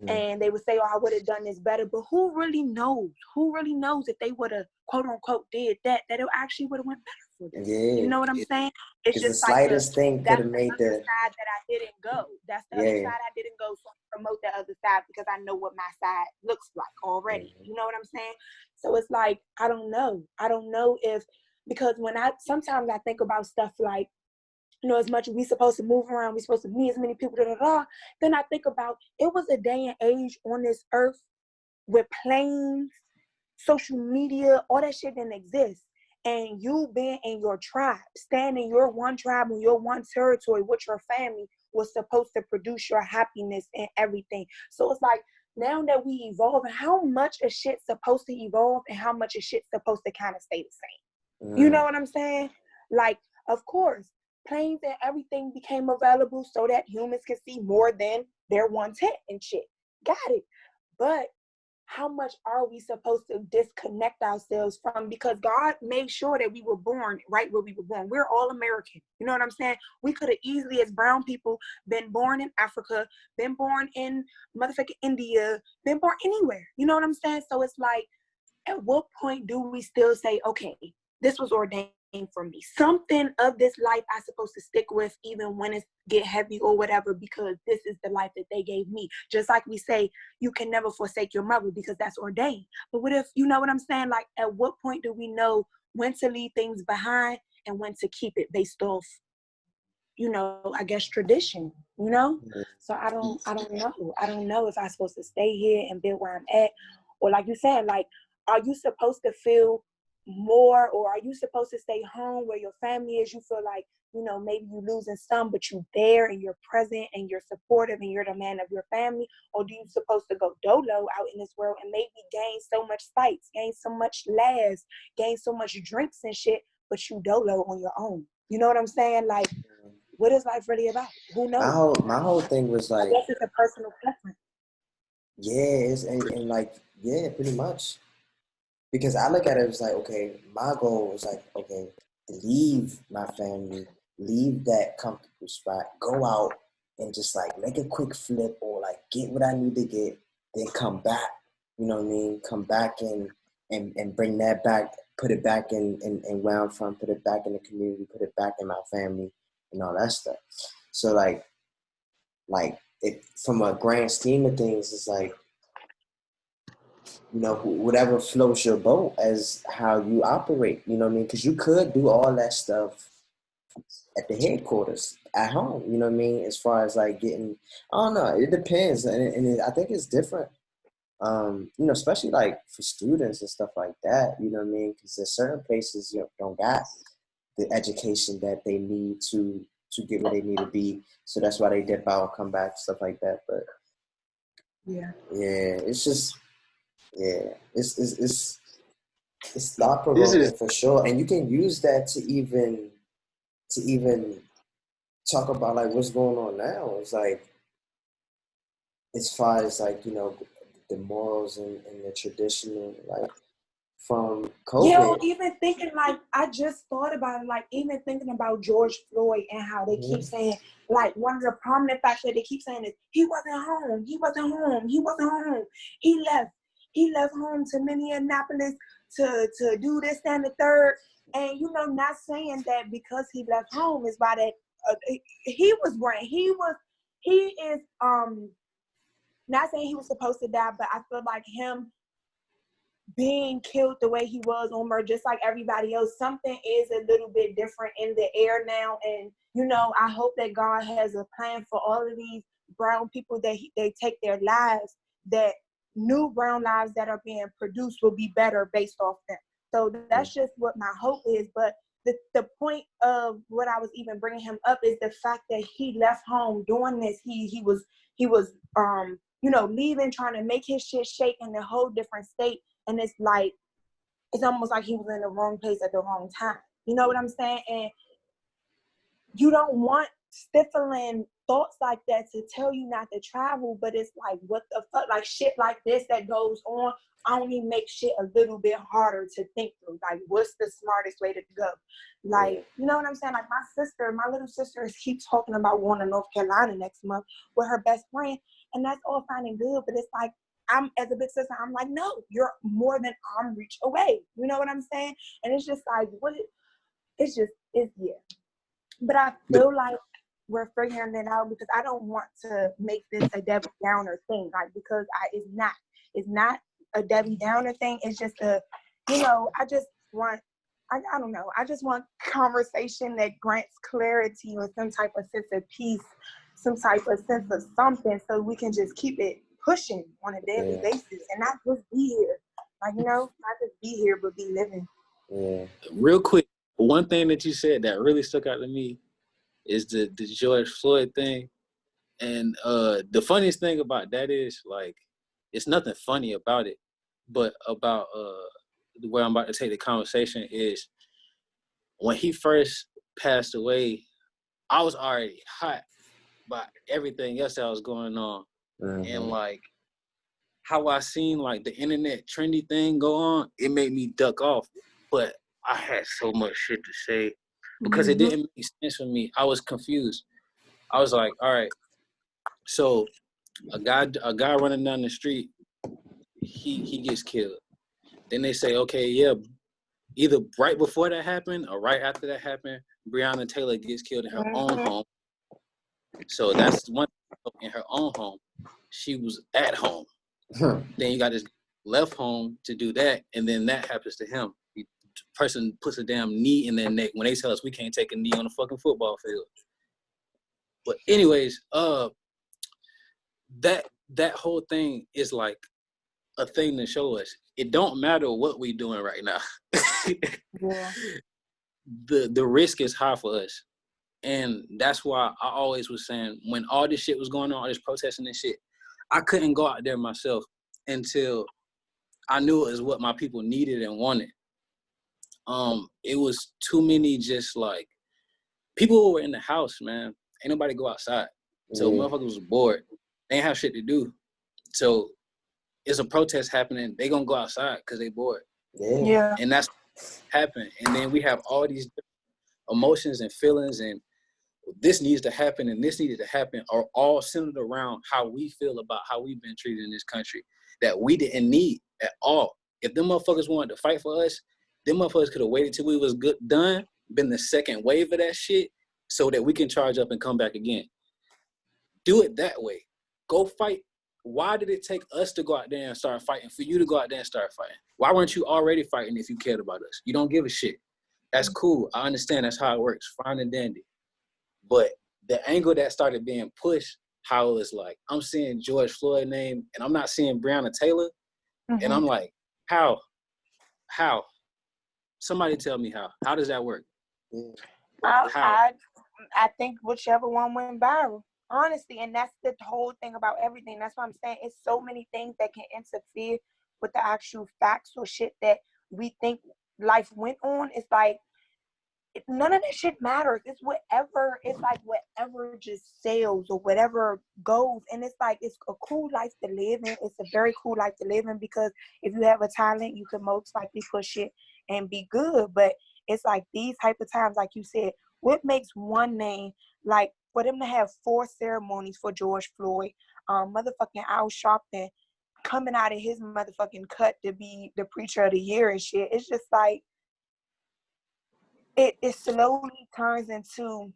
And they would say, oh, I would have done this better. But who really knows? Who really knows if they would have, quote unquote, did that it actually would have went better for them? Yeah. You know what I'm saying? It's just the like slightest thing could have made the other side that I didn't go. That's the other side I didn't go. So I promote that other side because I know what my side looks like already. You know what I'm saying? So it's like, I don't know. I don't know if, because sometimes I think about stuff like, you know, as much as we supposed to move around, we supposed to meet as many people, then I think about, it was a day and age on this earth where planes, social media, all that shit didn't exist. And you being in your tribe, staying in your one tribe, in your one territory with your family was supposed to produce your happiness and everything. So it's like, now that we evolve, and how much is shit supposed to evolve and how much is shit supposed to kind of stay the same? You know what I'm saying? Like, of course, planes and everything became available so that humans can see more than their one tent and shit. Got it. But how much are we supposed to disconnect ourselves from? Because God made sure that we were born right where we were born. We're all American. You know what I'm saying? We could have easily, as brown people, been born in Africa, been born in motherfucking India, been born anywhere. You know what I'm saying? So it's like, at what point do we still say, okay, this was ordained for me. Something of this life I'm supposed to stick with even when it get heavy or whatever, because this is the life that they gave me. Just like we say, you can never forsake your mother because that's ordained. But what if, you know what I'm saying? Like, at what point do we know when to leave things behind and when to keep it based off, you know, I guess tradition, you know? So I don't know. I don't know if I'm supposed to stay here and build where I'm at. Or like you said, like, are you supposed to feel more, or are you supposed to stay home where your family is? You feel like, you know, maybe you're losing some, but you're there and you're present and you're supportive and you're the man of your family? Or do you supposed to go dolo out in this world and maybe gain so much sights, gain so much laughs, gain so much drinks and shit, but you dolo on your own? You know what I'm saying? Like, what is life really about? Who knows? My whole thing was I like, guess it's a personal preference. yeah, and like, yeah, pretty much. Because I look at it as like, okay, my goal was like, okay, leave my family, leave that comfortable spot, go out and just like make a quick flip or like get what I need to get, then come back. You know what I mean? Come back and bring that back, put it back in where I'm from, put it back in the community, put it back in my family and all that stuff. So like it from a grand scheme of things, it's like, you know, whatever floats your boat as how you operate, you know what I mean? Because you could do all that stuff at the headquarters at home, you know what I mean? As far as like getting, I don't know, it depends. I think it's different, you know, especially like for students and stuff like that, you know what I mean? Because there's certain places, you know, don't got the education that they need to get where they need to be. So that's why they dip out, come back, stuff like that. But yeah, it's just, yeah, it's thought This is provoking for sure, and you can use that to even talk about like what's going on now. It's like as far as like, you know, the morals and the traditional, like from yeah. Or COVID. even thinking, like, I just thought about it, like even thinking about George Floyd and how they keep saying, like, one of the prominent facts that they keep saying is he wasn't home, he wasn't home, he wasn't home, he left home to Minneapolis to do this and the third. And you know, not saying that because he left home is by that he was great. He is not saying he was supposed to die, but I feel like him being killed the way he was on murder, just like everybody else, something is a little bit different in the air now. And, you know, I hope that God has a plan for all of these brown people, that they take their lives, that new brown lives that are being produced will be better based off them. So that's just what my hope is. But the point of what I was even bringing him up is the fact that he left home doing this. He was you know, leaving, trying to make his shit shake in a whole different state. And it's like, it's almost like he was in the wrong place at the wrong time. You know what I'm saying? And you don't want stifling thoughts like that to tell you not to travel, but it's like, what the fuck? Like, shit like this that goes on only makes shit a little bit harder to think through. Like, what's the smartest way to go? Like, you know what I'm saying? Like, my little sister keeps talking about going to North Carolina next month with her best friend, and that's all fine and good, but it's like, I'm, as a big sister, I'm like, no, you're more than arm reach away. You know what I'm saying? And it's just like, it's yeah. But I feel like we're figuring it out, because I don't want to make this a Debbie Downer thing. Like, because it's not a Debbie Downer thing. It's just you know, I just want, I don't know. I just want conversation that grants clarity or some type of sense of peace, some type of sense of something, so we can just keep it pushing on a daily basis and not just be here. Like, you know, not just be here, but be living. Yeah. real quick. One thing that you said that really stuck out to me is the George Floyd thing. And the funniest thing about that is, like, it's nothing funny about it, but about where I'm about to take the conversation is, when he first passed away, I was already hot by everything else that was going on. And like how I seen like the internet trendy thing go on, it made me duck off. But I had so much shit to say because it didn't make sense for me. I was confused. I was like, all right, so a guy running down the street, he gets killed. Then they say, okay, yeah, either right before that happened or right after that happened, Breonna Taylor gets killed in her own home. So that's one in her own home. She was at home. Then you got this left home to do that, and then that happens to him. The person puts a damn knee in their neck when they tell us we can't take a knee on a fucking football field. But anyways, that whole thing is like a thing to show us it don't matter what we doing right now. Yeah. The risk is high for us. And that's why I always was saying when all this shit was going on, all this protesting and shit, I couldn't go out there myself until I knew it was what my people needed and wanted. It was too many just like people who were in the house, man. Ain't nobody go outside. So motherfuckers was bored. They ain't have shit to do. So it's a protest happening. They gonna go outside because they bored. Yeah. And that's happened. And then we have all these emotions and feelings and this needs to happen and this needed to happen are all centered around how we feel about how we've been treated in this country that we didn't need at all. If them motherfuckers wanted to fight for us, them motherfuckers could have waited till we was done, been the second wave of that shit so that we can charge up and come back again. Do it that way. Go fight. Why did it take us to go out there and start fighting for you to go out there and start fighting? Why weren't you already fighting if you cared about us? You don't give a shit. That's cool. I understand that's how it works. Fine and dandy. But the angle that started being pushed, how it was like, I'm seeing George Floyd name and I'm not seeing Breonna Taylor. And I'm like, how? Somebody tell me how. How does that work? I think whichever one went viral, honestly. And that's the whole thing about everything. That's what I'm saying. It's so many things that can interfere with the actual facts or shit that we think life went on. It's like, none of that shit matters. It's whatever just sells or whatever goes. And it's like, it's a cool life to live in. It's a very cool life to live in because if you have a talent, you can most likely push it and be good. But it's like these type of times, like you said, what makes one name, like for them to have 4 ceremonies for George Floyd, motherfucking Al Sharpton coming out of his motherfucking cut to be the preacher of the year and shit. It's just like, it slowly turns into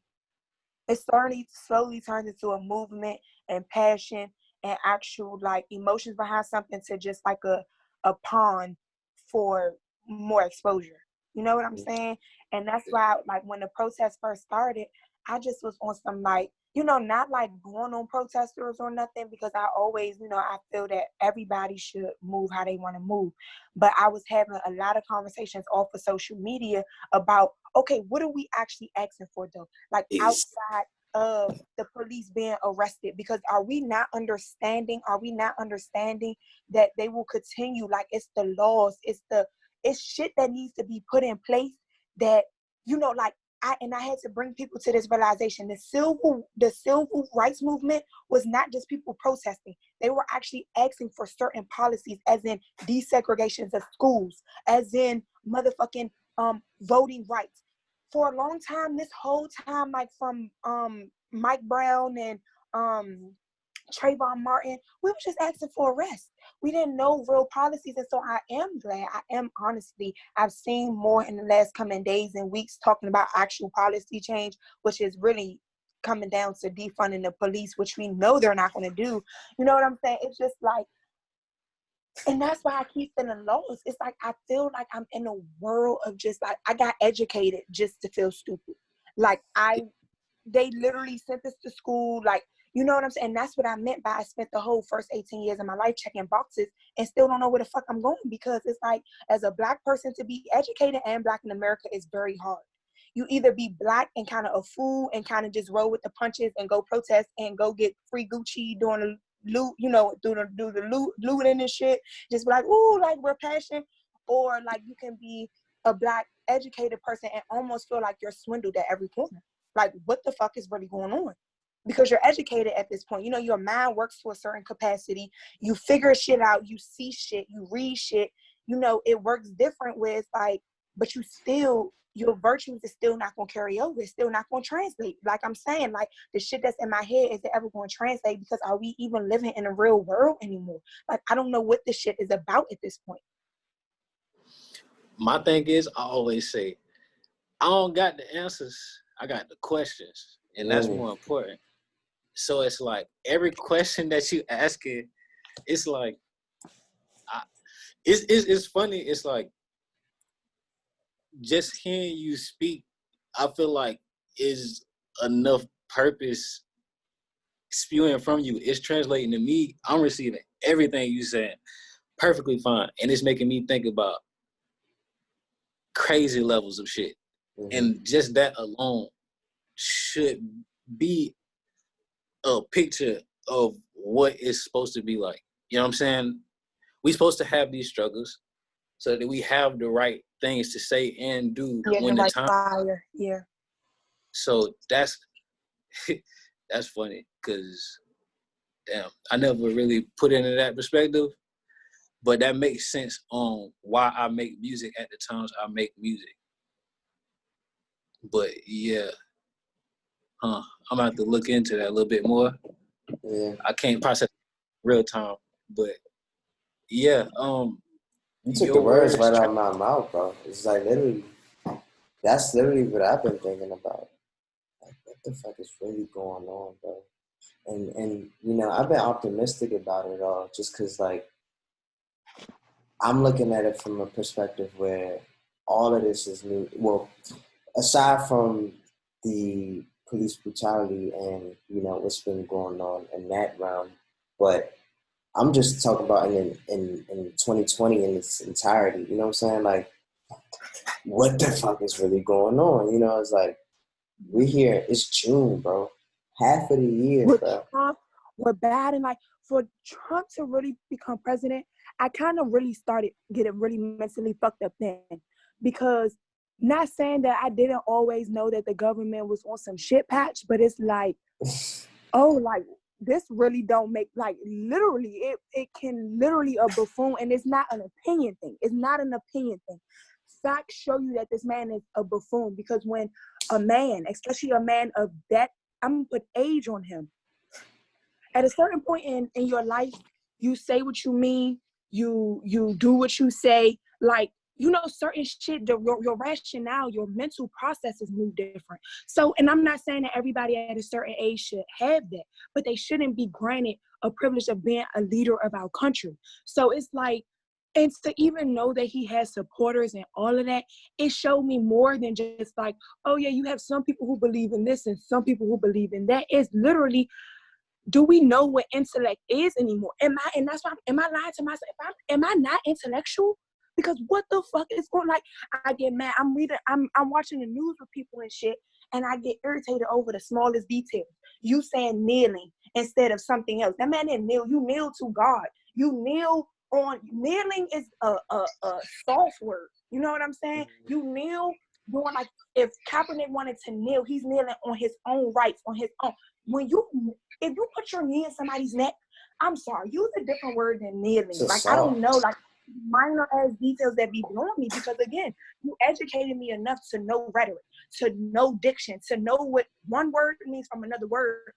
a movement and passion and actual like emotions behind something to just like a pawn for more exposure. You know what I'm saying? And that's why like when the protest first started, I just was on some like, not like going on protesters or nothing because I always, I feel that everybody should move how they want to move. But I was having a lot of conversations off of social media about, okay, what are we actually asking for though? Like outside of the police being arrested, because are we not understanding that they will continue, like it's the laws, it's shit that needs to be put in place that, like I had to bring people to this realization. The civil rights movement was not just people protesting. They were actually asking for certain policies, as in desegregations of schools, as in motherfucking voting rights. For a long time, this whole time, like from Mike Brown and Trayvon Martin, we were just asking for arrest. We didn't know real policies. And so I am glad, honestly, I've seen more in the last coming days and weeks talking about actual policy change, which is really coming down to defunding the police, which we know they're not going to do. You know what I'm saying? It's just like, and that's why I keep feeling lost. It's like, I feel like I'm in a world of just like, I got educated just to feel stupid. Like they literally sent us to school, like, you know what I'm saying? And that's what I meant by I spent the whole first 18 years of my life checking boxes and still don't know where the fuck I'm going, because it's like, as a Black person, to be educated and Black in America is very hard. You either be Black and kind of a fool and kind of just roll with the punches and go protest and go get free Gucci during the loot, do the looting and shit, just be like, ooh, like we're passionate, or like you can be a Black educated person and almost feel like you're swindled at every corner. Like, what the fuck is really going on? Because you're educated at this point. Your mind works to a certain capacity. You figure shit out. You see shit. You read shit. It works different with like, but your virtues is still not going to carry over. It's still not going to translate. Like I'm saying, like the shit that's in my head, is it ever going to translate? Because are we even living in a real world anymore? Like, I don't know what this shit is about at this point. my thing is, I always say, I don't got the answers. I got the questions, and that's more important. So it's like every question that you asking, it's like, it's funny. It's like just hearing you speak, I feel like is enough purpose spewing from you. It's translating to me. I'm receiving everything you said perfectly fine, and it's making me think about crazy levels of shit. And just that alone should be a picture of what it's supposed to be like. You know what I'm saying? We supposed to have these struggles so that we have the right things to say and do when the time. Fire. Yeah. So that's funny because damn, I never really put it into that perspective, but that makes sense on why I make music at the times I make music. But yeah, I'm gonna have to look into that a little bit more. Yeah. I can't process real time, but yeah. You took the words right out of my mouth, bro. It's like literally, that's literally what I've been thinking about. Like, what the fuck is really going on, bro? And you know, I've been optimistic about it all, just because like I'm looking at it from a perspective where all of this is new. Well, aside from the police brutality and you know what's been going on in that realm, but I'm just talking about in 2020 in its entirety. You know what I'm saying? Like, what the fuck is really going on? You know, it's like we're here. It's June, bro. Half of the year, bro. Trump, we're bad, and like for Trump to really become president, I kind of really started getting really mentally fucked up then, because not saying that I didn't always know that the government was on some shit patch, but it's like, oh, like this really don't make, like literally, it can literally a buffoon, and it's not an opinion thing. It's not an opinion thing. Facts show you that this man is a buffoon, because when a man, especially a man of that, I'm gonna put age on him. At a certain point in your life, you say what you mean, you do what you say, like, you know, certain shit, your rationale, your mental processes move different. So, and I'm not saying that everybody at a certain age should have that, but they shouldn't be granted a privilege of being a leader of our country. So it's like, and to even know that he has supporters and all of that, it showed me more than just like, oh yeah, you have some people who believe in this and some people who believe in that. It's literally, do we know what intellect is anymore? And that's why, am I lying to myself? Am I not intellectual? Because what the fuck is going, like, I get mad. I'm watching the news with people and shit, and I get irritated over the smallest details. You saying kneeling instead of something else. That man didn't kneel. You kneel to God. You kneel on, kneeling is a soft word. You know what I'm saying? You kneel doing, like, if Kaepernick wanted to kneel, he's kneeling on his own rights, on his own. If you put your knee in somebody's neck, I'm sorry, use a different word than kneeling. Like, I don't know, like, minor ass details that be blowing me, because again, you educated me enough to know rhetoric, to know diction, to know what one word means from another word,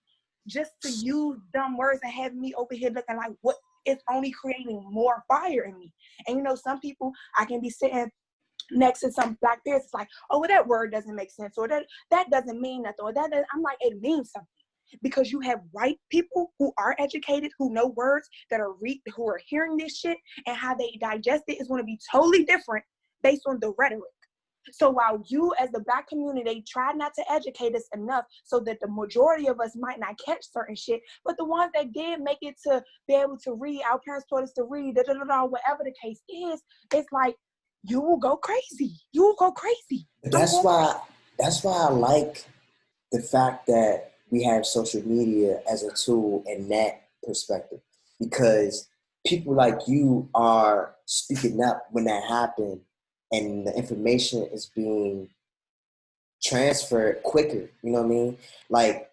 just to use dumb words and have me over here looking like what is only creating more fire in me. And you know, some people, I can be sitting next to some black peers, it's like, oh, well, that word doesn't make sense, or that doesn't mean nothing, or I'm like, it means something. Because you have white people who are educated, who know words, that are who are hearing this shit, and how they digest it is going to be totally different based on the rhetoric. So while you as the black community try not to educate us enough so that the majority of us might not catch certain shit, but the ones that did make it to be able to read, our parents taught us to read, whatever the case is, it's like, you will go crazy. You will go crazy. That's why I like the fact that we have social media as a tool in that perspective, because people like you are speaking up when that happened, and the information is being transferred quicker. You know what I mean? Like,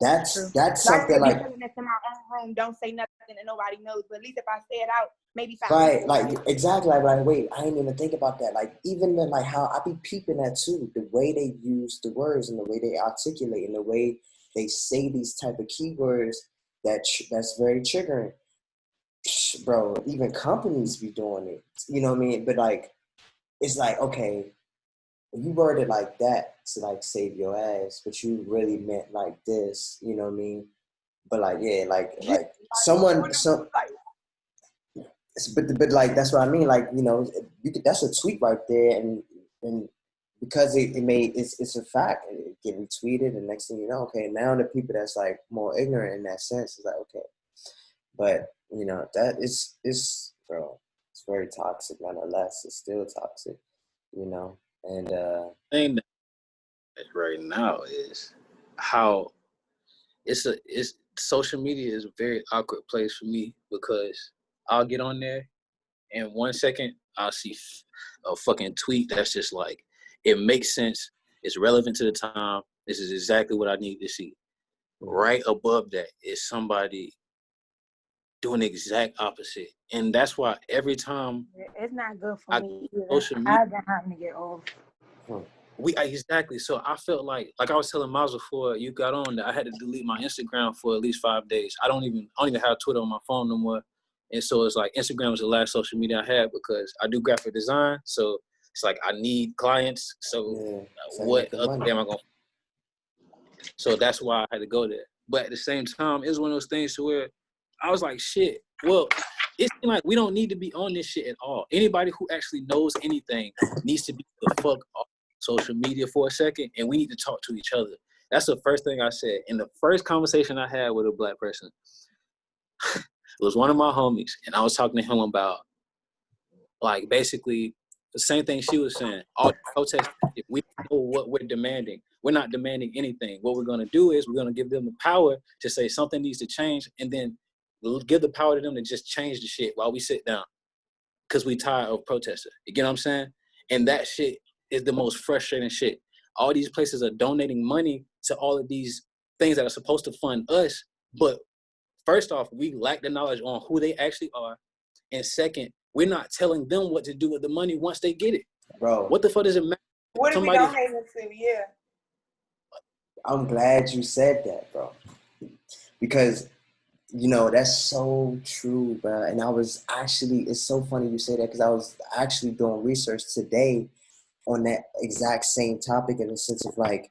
that's something like, in my own room, don't say nothing that nobody knows, but at least if I say it out, maybe 5 right, like, exactly, like, wait, I didn't even think about that. Like, even then, like, how I be peeping at too, the way they use the words and the way they articulate and the way they say these type of keywords, that's very triggering. Bro, even companies be doing it. You know what I mean? But like, it's like, okay, you worded like that to like save your ass, but you really meant like this, you know what I mean? But like, yeah, like someone, but like that's what I mean. Like, you know, you could, that's a tweet right there, and because it's a fact, it get retweeted, and next thing you know, okay, now the people that's like more ignorant in that sense is like, okay, but you know that it's bro, it's very toxic. Nonetheless, it's still toxic, you know, and thing that right now is how it's social media is a very awkward place for me because I'll get on there and 1 second I'll see a fucking tweet that's just like, it makes sense, it's relevant to the time, this is exactly what I need to see. Right above that is somebody doing the exact opposite, and that's why every time it's not good for me either. Social media, I've been having to get off. Exactly. So I felt like I was telling Miles before you got on that I had to delete my Instagram for at least 5 days. I don't even have Twitter on my phone no more. And so it's like Instagram was the last social media I had because I do graphic design. So it's like I need clients. So what other day am I going to? So that's why I had to go there. But at the same time, it was one of those things to where I was like, shit, well, it seems like we don't need to be on this shit at all. Anybody who actually knows anything needs to be the fuck off social media for a second, and we need to talk to each other. That's the first thing I said. In the first conversation I had with a black person, it was one of my homies, and I was talking to him about, like, basically the same thing she was saying. All the protests, if we know what we're demanding, we're not demanding anything. What we're going to do is we're going to give them the power to say something needs to change, and then we'll give the power to them to just change the shit while we sit down because we tired of protesting. You get what I'm saying? And that shit is the most frustrating shit. All these places are donating money to all of these things that are supposed to fund us, but first off, we lack the knowledge on who they actually are, and second, we're not telling them what to do with the money once they get it. bro, What the fuck does it matter? What are we donating to? Yeah. I'm glad you said that, bro, because you know that's so true, bro. And I was actually, it's so funny you say that because I was actually doing research today on that exact same topic in the sense of like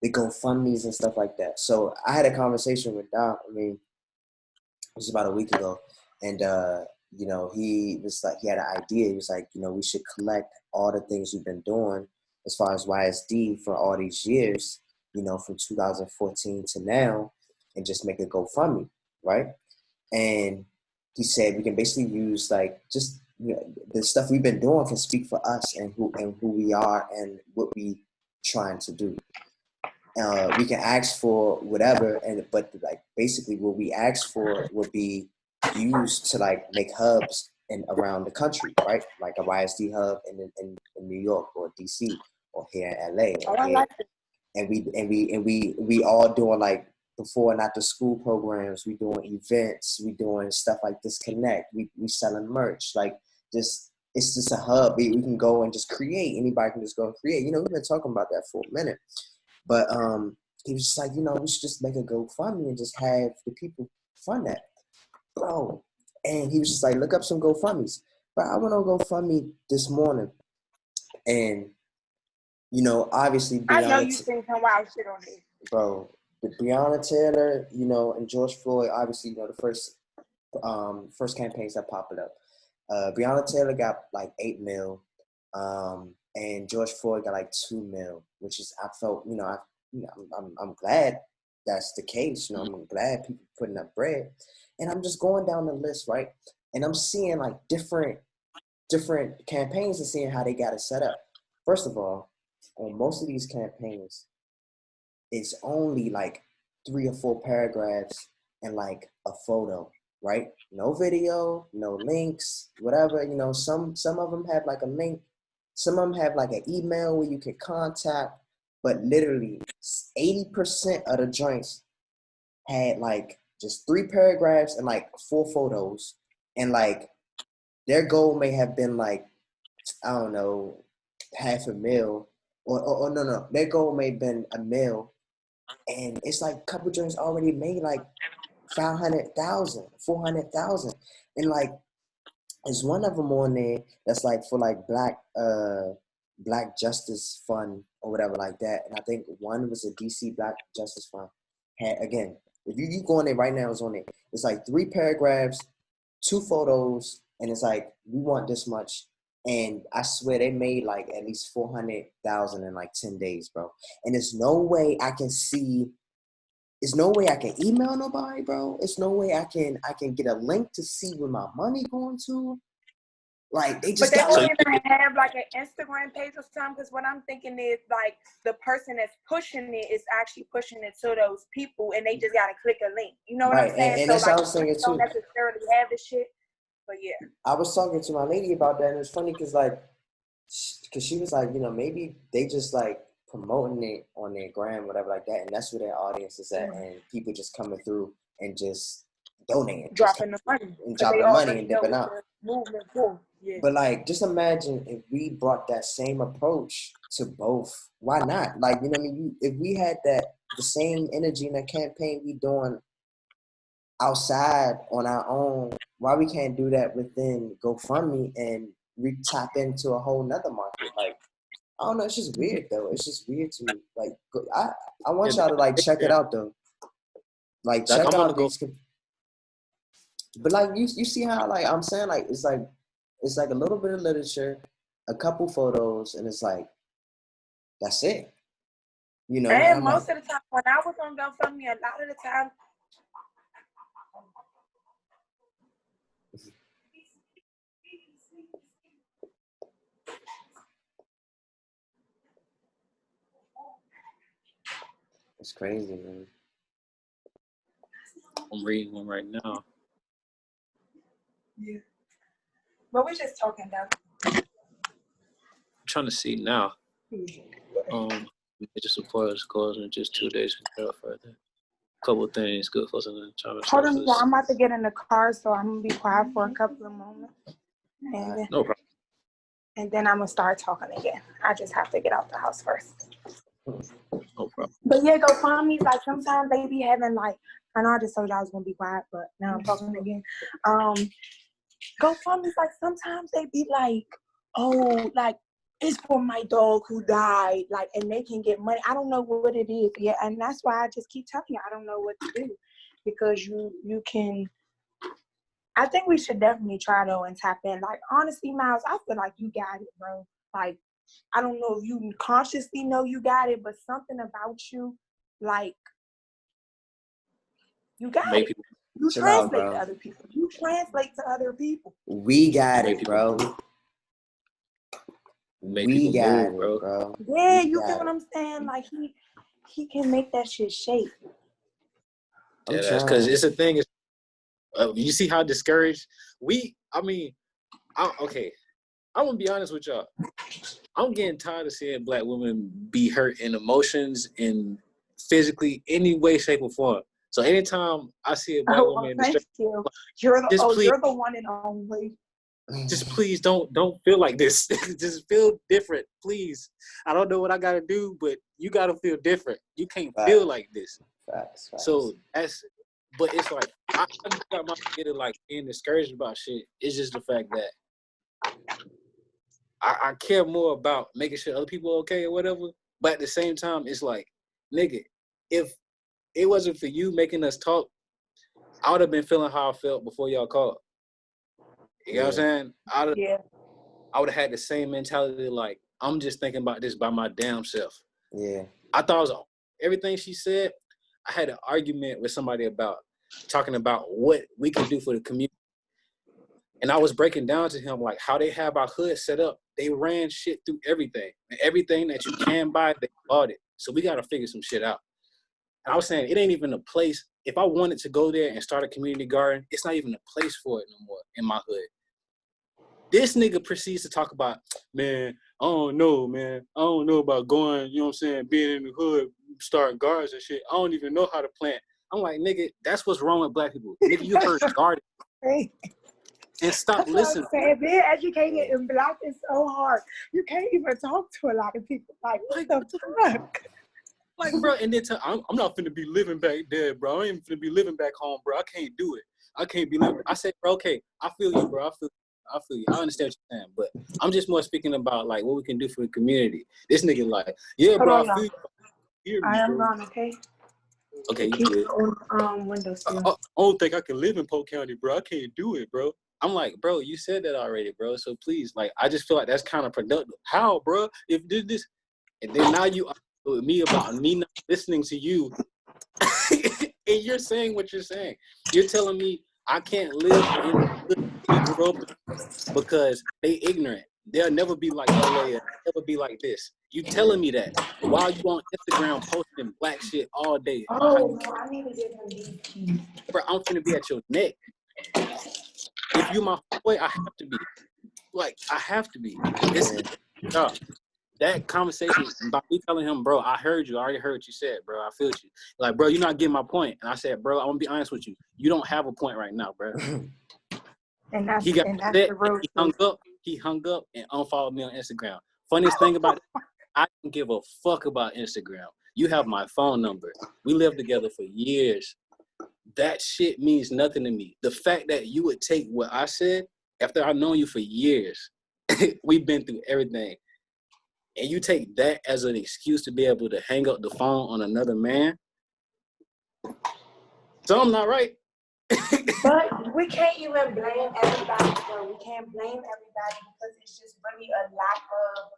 the GoFundMe's and stuff like that. So I had a conversation with Doc. I mean, it was about a week ago, and you know, he was like, he had an idea. He was like, you know, we should collect all the things we've been doing as far as YSD for all these years, you know, from 2014 to now, and just make a GoFundMe, right? And he said we can basically use like just, you know, the stuff we've been doing can speak for us and who we are and what we trying to do. We can ask for whatever, but like basically what we ask for would be used to like make hubs in around the country, right? Like a YSD hub in New York or DC or here in LA. Or here. And we all doing like before and after school programs. We doing events. We doing stuff like Disconnect. We selling merch. Like just it's just a hub. We can go and just create. Anybody can just go and create. You know, we've been talking about that for a minute. But he was just like, you know, we should just make a GoFundMe and just have the people fund that, bro. And he was just like, look up some GoFundMes. But I went on GoFundMe this morning, and you know, obviously, I know you seen some wild shit on this, bro. With Breonna Taylor, you know, and George Floyd, obviously, you know, the first campaigns that popped up. Breonna Taylor got like 8 mil. And George Floyd got like 2 mil, which is, I felt, you know, I'm glad that's the case. You know, I'm glad people putting up bread, and I'm just going down the list, right? And I'm seeing like different campaigns and seeing how they got it set up. First of all, on most of these campaigns, it's only like 3 or 4 paragraphs and like a photo, right? No video, no links, whatever. You know, some of them have like a link. Some of them have like an email where you can contact, but literally 80% of the joints had like just 3 paragraphs and like 4 photos. And like their goal may have been like, I don't know, $500,000 or no, their goal may have been $1 million. And it's like a couple joints already made like 500,000, 400,000. And like, There's one of them on there that's like for like Black Justice Fund or whatever like that. And I think one was a DC Black Justice Fund. Again, if you go on there right now, it's on there. It's like 3 paragraphs, 2 photos, and it's like, we want this much. And I swear they made like at least 400,000 in like 10 days, bro. And there's no way I can see. There's no way I can email nobody, bro. It's no way I can get a link to see where my money going to. Like, they just but got they like, don't even have like an Instagram page or something. Because what I'm thinking is like the person that's pushing it is actually pushing it to those people, and they just gotta click a link. You know what right. I'm saying? And So that's like, what I was thinking don't too. necessarily have the shit, but yeah. I was talking to my lady about that, and it's funny because like, because she was like, maybe they just like promoting it on their gram, whatever like that, and that's where their audience is at, and people just coming through and just donating, Dropping the money, and because they dropping money already and know dipping what out. the movement for. Yeah. But like, just imagine if we brought that same approach to both. Why not? Like, you know what I mean? If we had the same energy in the campaign we doing outside on our own, why we can't do that within GoFundMe and we tap into a whole nother market? Like, I don't know. It's just weird though. It's just weird to me. Like, I want y'all to like check it out though. Like, check out these. But like, you see how like I'm saying, like it's like a little bit of literature, a couple photos, and it's like, that's it. And most of the time, when I was on GoFundMe, a lot of the time, it's crazy, man. I'm reading one right now. Yeah. But we're just talking though. I'm trying to see now. Major supporters goals in just 2 days from now further. Couple things good for us in the China. Hold on, I'm about to get in the car, so I'm gonna be quiet for a couple of moments. And then, no problem. And then I'm gonna start talking again. I just have to get out the house first. No problem. But yeah, GoFundMe's like sometimes they be having like, I know I just told you I was gonna be quiet, but now I'm talking again. GoFundMe's like sometimes they be like, oh, like it's for my dog who died, like, and they can get money. I don't know what it is, yeah, and that's why I just keep telling you I don't know what to do, because you can. I think we should definitely try though and tap in. Like honestly, Myles, I feel like you got it, bro. Like I don't know if you consciously know you got it, but something about you, like you got it. You translate to other people. You translate to other people. We got it, bro. We got it, bro. Yeah, you get what I'm saying? Like he can make that shit shake. Yeah, that's because it's a thing. You see how discouraged okay. I'm gonna be honest with y'all. I'm getting tired of seeing Black women be hurt in emotions and physically, any way, shape, or form. So anytime I see a Black woman in distress, you're the one and only. Just please don't feel like this. Just feel different, please. I don't know what I gotta do, but you gotta feel different. You can't feel like this. Facts. So but it's like I got my getting like being discouraged about shit. It's just the fact that I care more about making sure other people are okay or whatever. But at the same time, it's like, nigga, if it wasn't for you making us talk, I would have been feeling how I felt before y'all called. You know what I'm saying? I would have had the same mentality, like, I'm just thinking about this by my damn self. Yeah. I thought it was everything she said. I had an argument with somebody about talking about what we can do for the community. And I was breaking down to him, like, how they have our hood set up. They ran shit through everything. And everything that you can buy, they bought it. So we got to figure some shit out. And I was saying, it ain't even a place. If I wanted to go there and start a community garden, it's not even a place for it no more in my hood. This nigga proceeds to talk about, man, I don't know, man. I don't know about going, you know what I'm saying, being in the hood, starting gardens and shit. I don't even know how to plant. I'm like, nigga, that's what's wrong with Black people. Nigga, you heard garden. And stop listening. Being educated in Black is so hard. You can't even talk to a lot of people. Like, what the fuck? Like, bro, and then I'm not finna be living back there, bro. I ain't finna be living back home, bro. I can't do it. I can't be living. I said, bro, okay, I feel you, bro. I feel you. I understand what you're saying, but I'm just more speaking about like what we can do for the community. This nigga like, yeah, Hold bro, on, I feel you. Hear me, I am bro. gone, okay? Okay, you Keep good. on window still. I don't think I can live in Polk County, bro. I can't do it, bro. I'm like, bro, you said that already, bro. So please, like, I just feel like that's kind of productive. How, bro? If this, and then now you argue with me about me not listening to you, and you're saying what you're saying. You're telling me I can't live in the hood we grew up in because they ignorant. They'll never be like LA. They'll never be like this. You telling me that while you on Instagram posting black shit all day. Oh, no, I need to give him these keys. Bro, I'm finna be at your neck. If you my boy, I have to be. Like, I have to be. It's that conversation about me telling him, bro, I heard you. I already heard what you said, bro. I feel you. Like, bro, you're not getting my point. And I said, bro, I'm gonna be honest with you. You don't have a point right now, bro. And that's He got upset. the road. He hung up and unfollowed me on Instagram. Funniest thing about it, I don't give a fuck about Instagram. You have my phone number. We lived together for years. That shit means nothing to me. The fact that you would take what I said after I've known you for years, we've been through everything, and you take that as an excuse to be able to hang up the phone on another man, something not right. But we can't even blame everybody, though. We can't blame everybody because it's just really a lack of,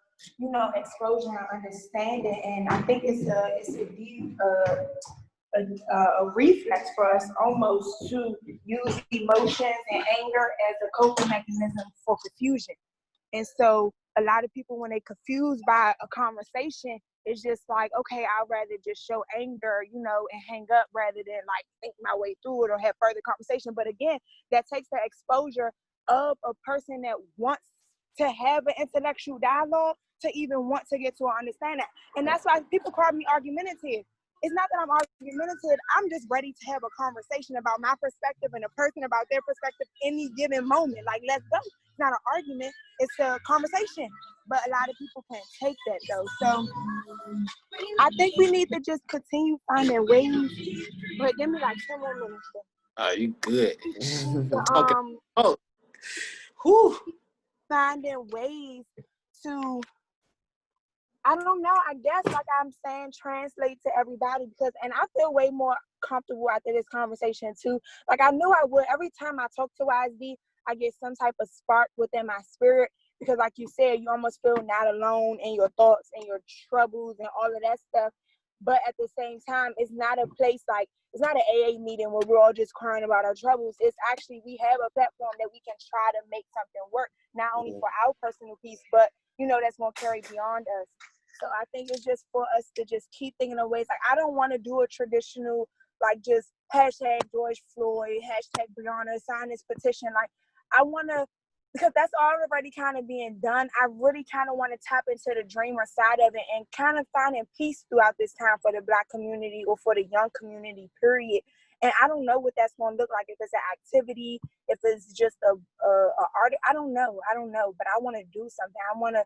exposure and understanding. And I think it's a deep a reflex for us almost to use emotions and anger as a coping mechanism for confusion. And so a lot of people, when they confused by a conversation, it's just like, okay, I'd rather just show anger, and hang up rather than like think my way through it or have further conversation. But again, that takes the exposure of a person that wants to have an intellectual dialogue to even want to get to an understanding. And that's why people call me argumentative. It's not that I'm argumentative. I'm just ready to have a conversation about my perspective and a person about their perspective any given moment. Like, let's go. It's not an argument. It's a conversation. But a lot of people can't take that, though. So I think we need to just continue finding ways. But give me like 10 more minutes. You good. Okay. Whew. Finding ways to, I don't know, I guess like I'm saying, translate to everybody and I feel way more comfortable after this conversation too. Like I knew I would. Every time I talk to YSD, I get some type of spark within my spirit because like you said, you almost feel not alone in your thoughts and your troubles and all of that stuff. But at the same time, it's not a place like, it's not an AA meeting where we're all just crying about our troubles. It's actually, we have a platform that we can try to make something work, not only for our personal peace, but that's going to carry beyond us. So I think it's just for us to just keep thinking of ways. Like, I don't want to do a traditional, like, just hashtag George Floyd, hashtag Breonna, sign this petition. Like, I want to, because that's already kind of being done. I really kind of want to tap into the dreamer side of it and kind of finding peace throughout this time for the Black community or for the young community, period. And I don't know what that's going to look like, if it's an activity, if it's just a art. I don't know, but I want to do something. I want to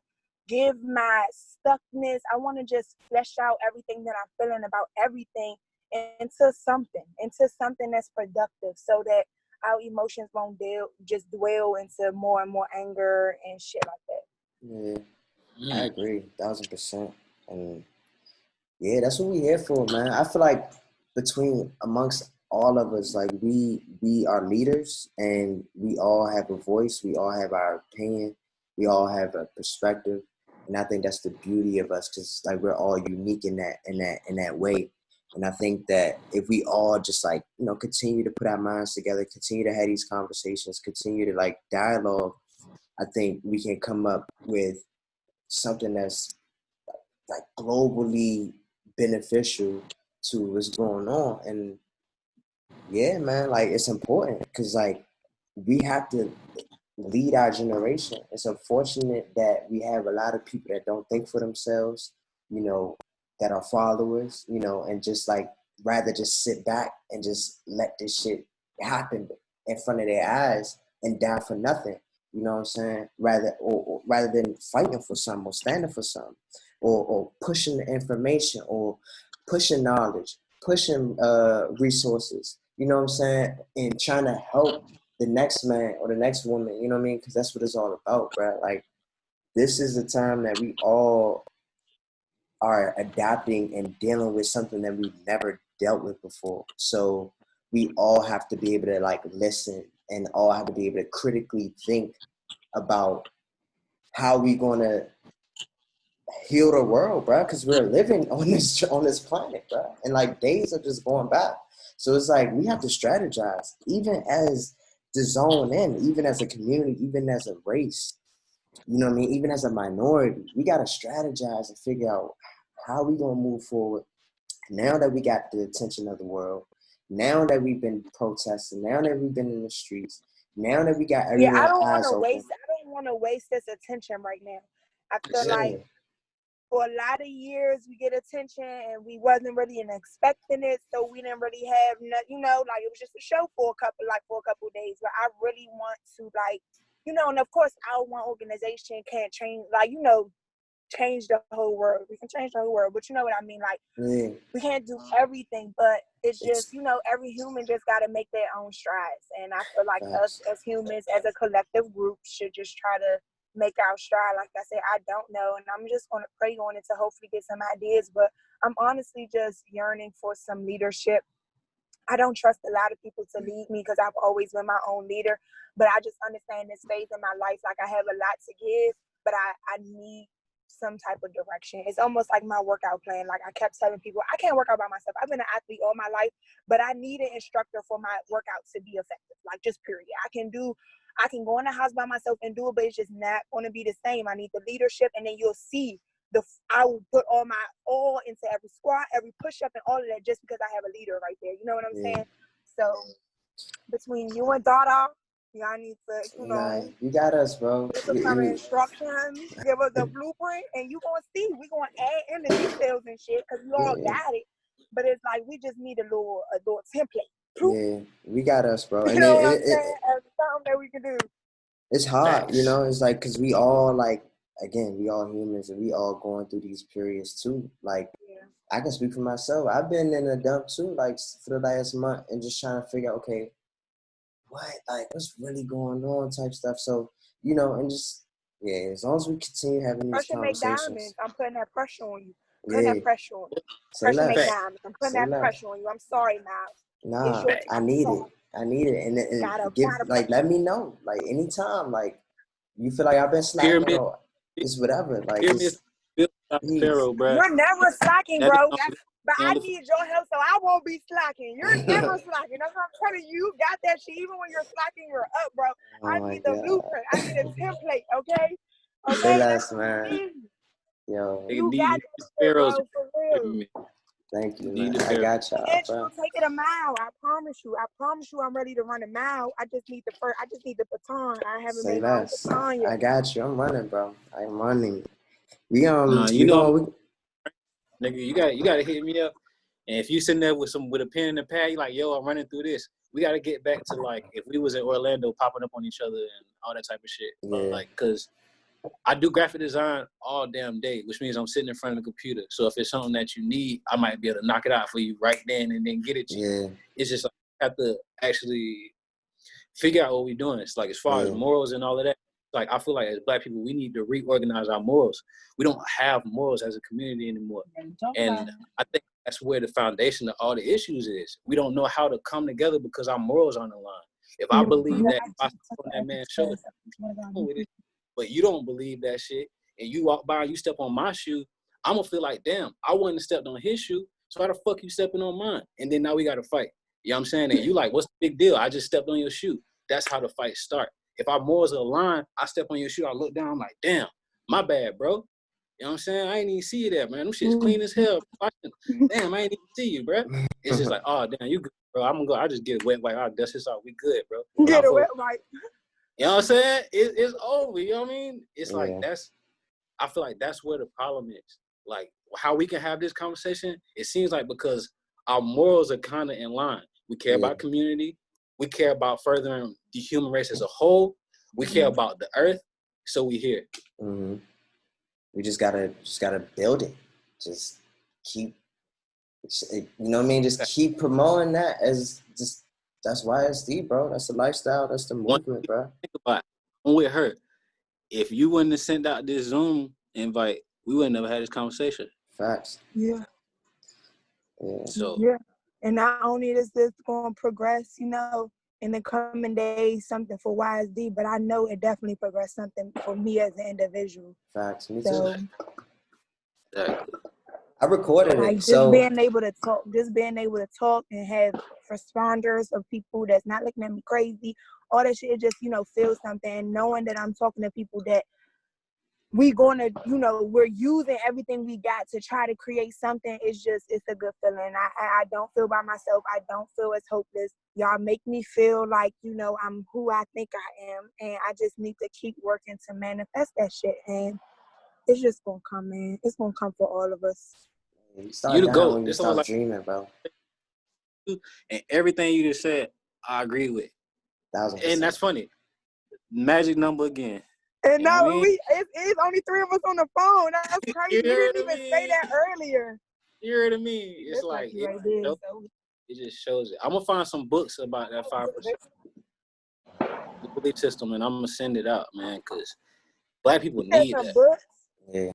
give my stuckness. I want to just flesh out everything that I'm feeling about everything into something that's productive so that our emotions won't just dwell into more and more anger and shit like that. Yeah, I agree, 1,000%. And yeah, that's what we're here for, man. I feel like amongst all of us, like we are leaders and we all have a voice. We all have our opinion. We all have a perspective. And I think that's the beauty of us, because like we're all unique in that way. And I think that if we all just like, continue to put our minds together, continue to have these conversations, continue to like dialogue, I think we can come up with something that's like globally beneficial to what's going on. And yeah, man, like it's important because like we have to lead our generation. It's unfortunate that we have a lot of people that don't think for themselves, that are followers, and just like rather just sit back and just let this shit happen in front of their eyes and die for nothing. You know what I'm saying? Rather than fighting for something or standing for something or pushing the information or pushing knowledge, pushing resources, you know what I'm saying? And trying to help the next man or the next woman, you know what I mean? Because that's what it's all about, bro. Like, this is the time that we all are adapting and dealing with something that we've never dealt with before. So we all have to be able to like listen and all have to be able to critically think about how we gonna heal the world, bro. Because we're living on this planet, bro, and like days are just going by. So it's like we have to strategize, even as the zone in, even as a community, even as a race. You know what I mean? Even as a minority, we gotta strategize and figure out how we gonna move forward. Now that we got the attention of the world, now that we've been protesting, now that we've been in the streets, now that we got everyone's eyes open. I don't want to waste this attention right now. I feel Yeah. like for a lot of years we get attention and we wasn't really expecting it, so we didn't really have nothing, like it was just a show for a couple of days. But I really want to, like, and of course our one organization can't change, like, change the whole world. We can change the whole world, but you know what I mean? Like, we can't do everything, but it's just, every human just got to make their own strides. And I feel like us as humans, as a collective group, should just try to make our stride. Like I said, I don't know, and I'm just going to pray on it to hopefully get some ideas, but I'm honestly just yearning for some leadership. I don't trust a lot of people to lead me because I've always been my own leader, but I just understand this phase in my life. Like, I have a lot to give, but I need some type of direction. It's almost like my workout plan. Like, I kept telling people, I can't work out by myself. I've been an athlete all my life, but I need an instructor for my workouts to be effective. Like, just period. I can go in the house by myself and do it, but it's just not going to be the same. I need the leadership, and then you'll see I will put all into every squat, every push-up, and all of that just because I have a leader right there. You know what I'm saying? So between you and Dada, y'all need to, you got us, bro. give us some instructions, give us a blueprint, and you gonna see. We gonna add in the details and shit because we all got it. But it's like we just need a little template. Yeah, we got us, bro. You know what I'm saying? As something that we can do. It's hard, it's like, because we all, like, again, we all humans and we all going through these periods too. Like, I can speak for myself. I've been in a dump too, like, for the last month, and just trying to figure out, okay, what's really going on type stuff. So, and just, as long as we continue having these Pressure make conversations. diamonds. I'm putting that pressure on you. That pressure on you. Pressure make diamonds. I'm putting that pressure on you. I'm sorry, Myles. Nah, I need it. And let me know. Like, anytime, like, you feel like I've been slacking or it's whatever. Like, Pharaoh, bro. You're never slacking, bro. But I need your help, so I won't be slacking. You're never slacking. That's what I'm telling you. You got that shit. Even when you're slacking, you're up, bro. I need the blueprint. I need a template, okay? Say less, man. Yo. You got this shit, bro, for real. Thank you, man. I got y'all, bro. Take it a mile. I promise you. I'm ready to run a mile. I just need the baton. I haven't made my baton yet. I got you. I'm running, bro. I'm running. Nigga, you gotta hit me up. And if you sitting there with a pen and a pad, you like, yo, I'm running through this. We gotta get back to, like, if we was in Orlando popping up on each other and all that type of shit. Like, cause I do graphic design all damn day, which means I'm sitting in front of the computer. So if it's something that you need, I might be able to knock it out for you right then and then get it to you. It's just like, I have to actually figure out what we're doing. It's like, as far as morals and all of that, like, I feel like as Black people, we need to reorganize our morals. We don't have morals as a community anymore. And I think that's where the foundation of all the issues is. We don't know how to come together because our morals aren't aligned. If I believe that if I step on that man's shoulder, but you don't believe that shit, and you walk by and you step on my shoe, I'm going to feel like, damn, I wouldn't have stepped on his shoe, so how the fuck you stepping on mine? And then now we got to fight. You know what I'm saying? And you like, what's the big deal? I just stepped on your shoe. That's how the fight start. If our morals are aligned, I step on your shoe, I look down, I'm like, damn, my bad, bro. You know what I'm saying? I ain't even see you there, man. Them shit's clean as hell. Damn, I ain't even see you, bro. It's just like, oh, damn, you good, bro. I'm going to go. I just get wet wipe. I'll dust this off. We good, bro. Get a wet wipe. You know what I'm saying? It's over. You know what I mean? It's like, I feel like that's where the problem is. Like, how we can have this conversation, it seems like because our morals are kind of in line. We care about community. We care about furthering the human race as a whole. We care about the earth. So we here. We just gotta build it. Just keep, you know what I mean? Just keep promoting that as just That's YSD, bro. That's the lifestyle. That's the movement, bro. Think about it. I'm with her. If you wouldn't have sent out this Zoom invite, we would have never had this conversation. Facts. Yeah. So yeah. And not only is this going to progress, you know, in the coming days, something for YSD, but I know it definitely progressed something for me as an individual. Facts. Me So, too. exactly. I recorded like, it. So being able to talk and have responders of people that's not looking at me crazy, all that shit, it just, you know, feel something. And knowing that I'm talking to people that we're using everything we got to try to create something. It's a good feeling. I don't feel by myself. I don't feel as hopeless. Y'all make me feel like, you know, I'm who I think I am. And I just need to keep working to manifest that shit. And it's just going to come, man. It's going to come for all of us. you You start the dying GOAT. when you This all stop like dreaming, bro. and everything you just said, I agree with. 1000%. And that's funny. Magic number again. And You know now what I mean? it's only 3 of us on the phone. That's crazy. You You heard didn't even me? say that earlier. You heard me? It's That's like lucky right there. it just shows it. I'm gonna find some books about that 5% belief system, and I'm gonna send it out, man, because Black people There's need some that. books. Yeah.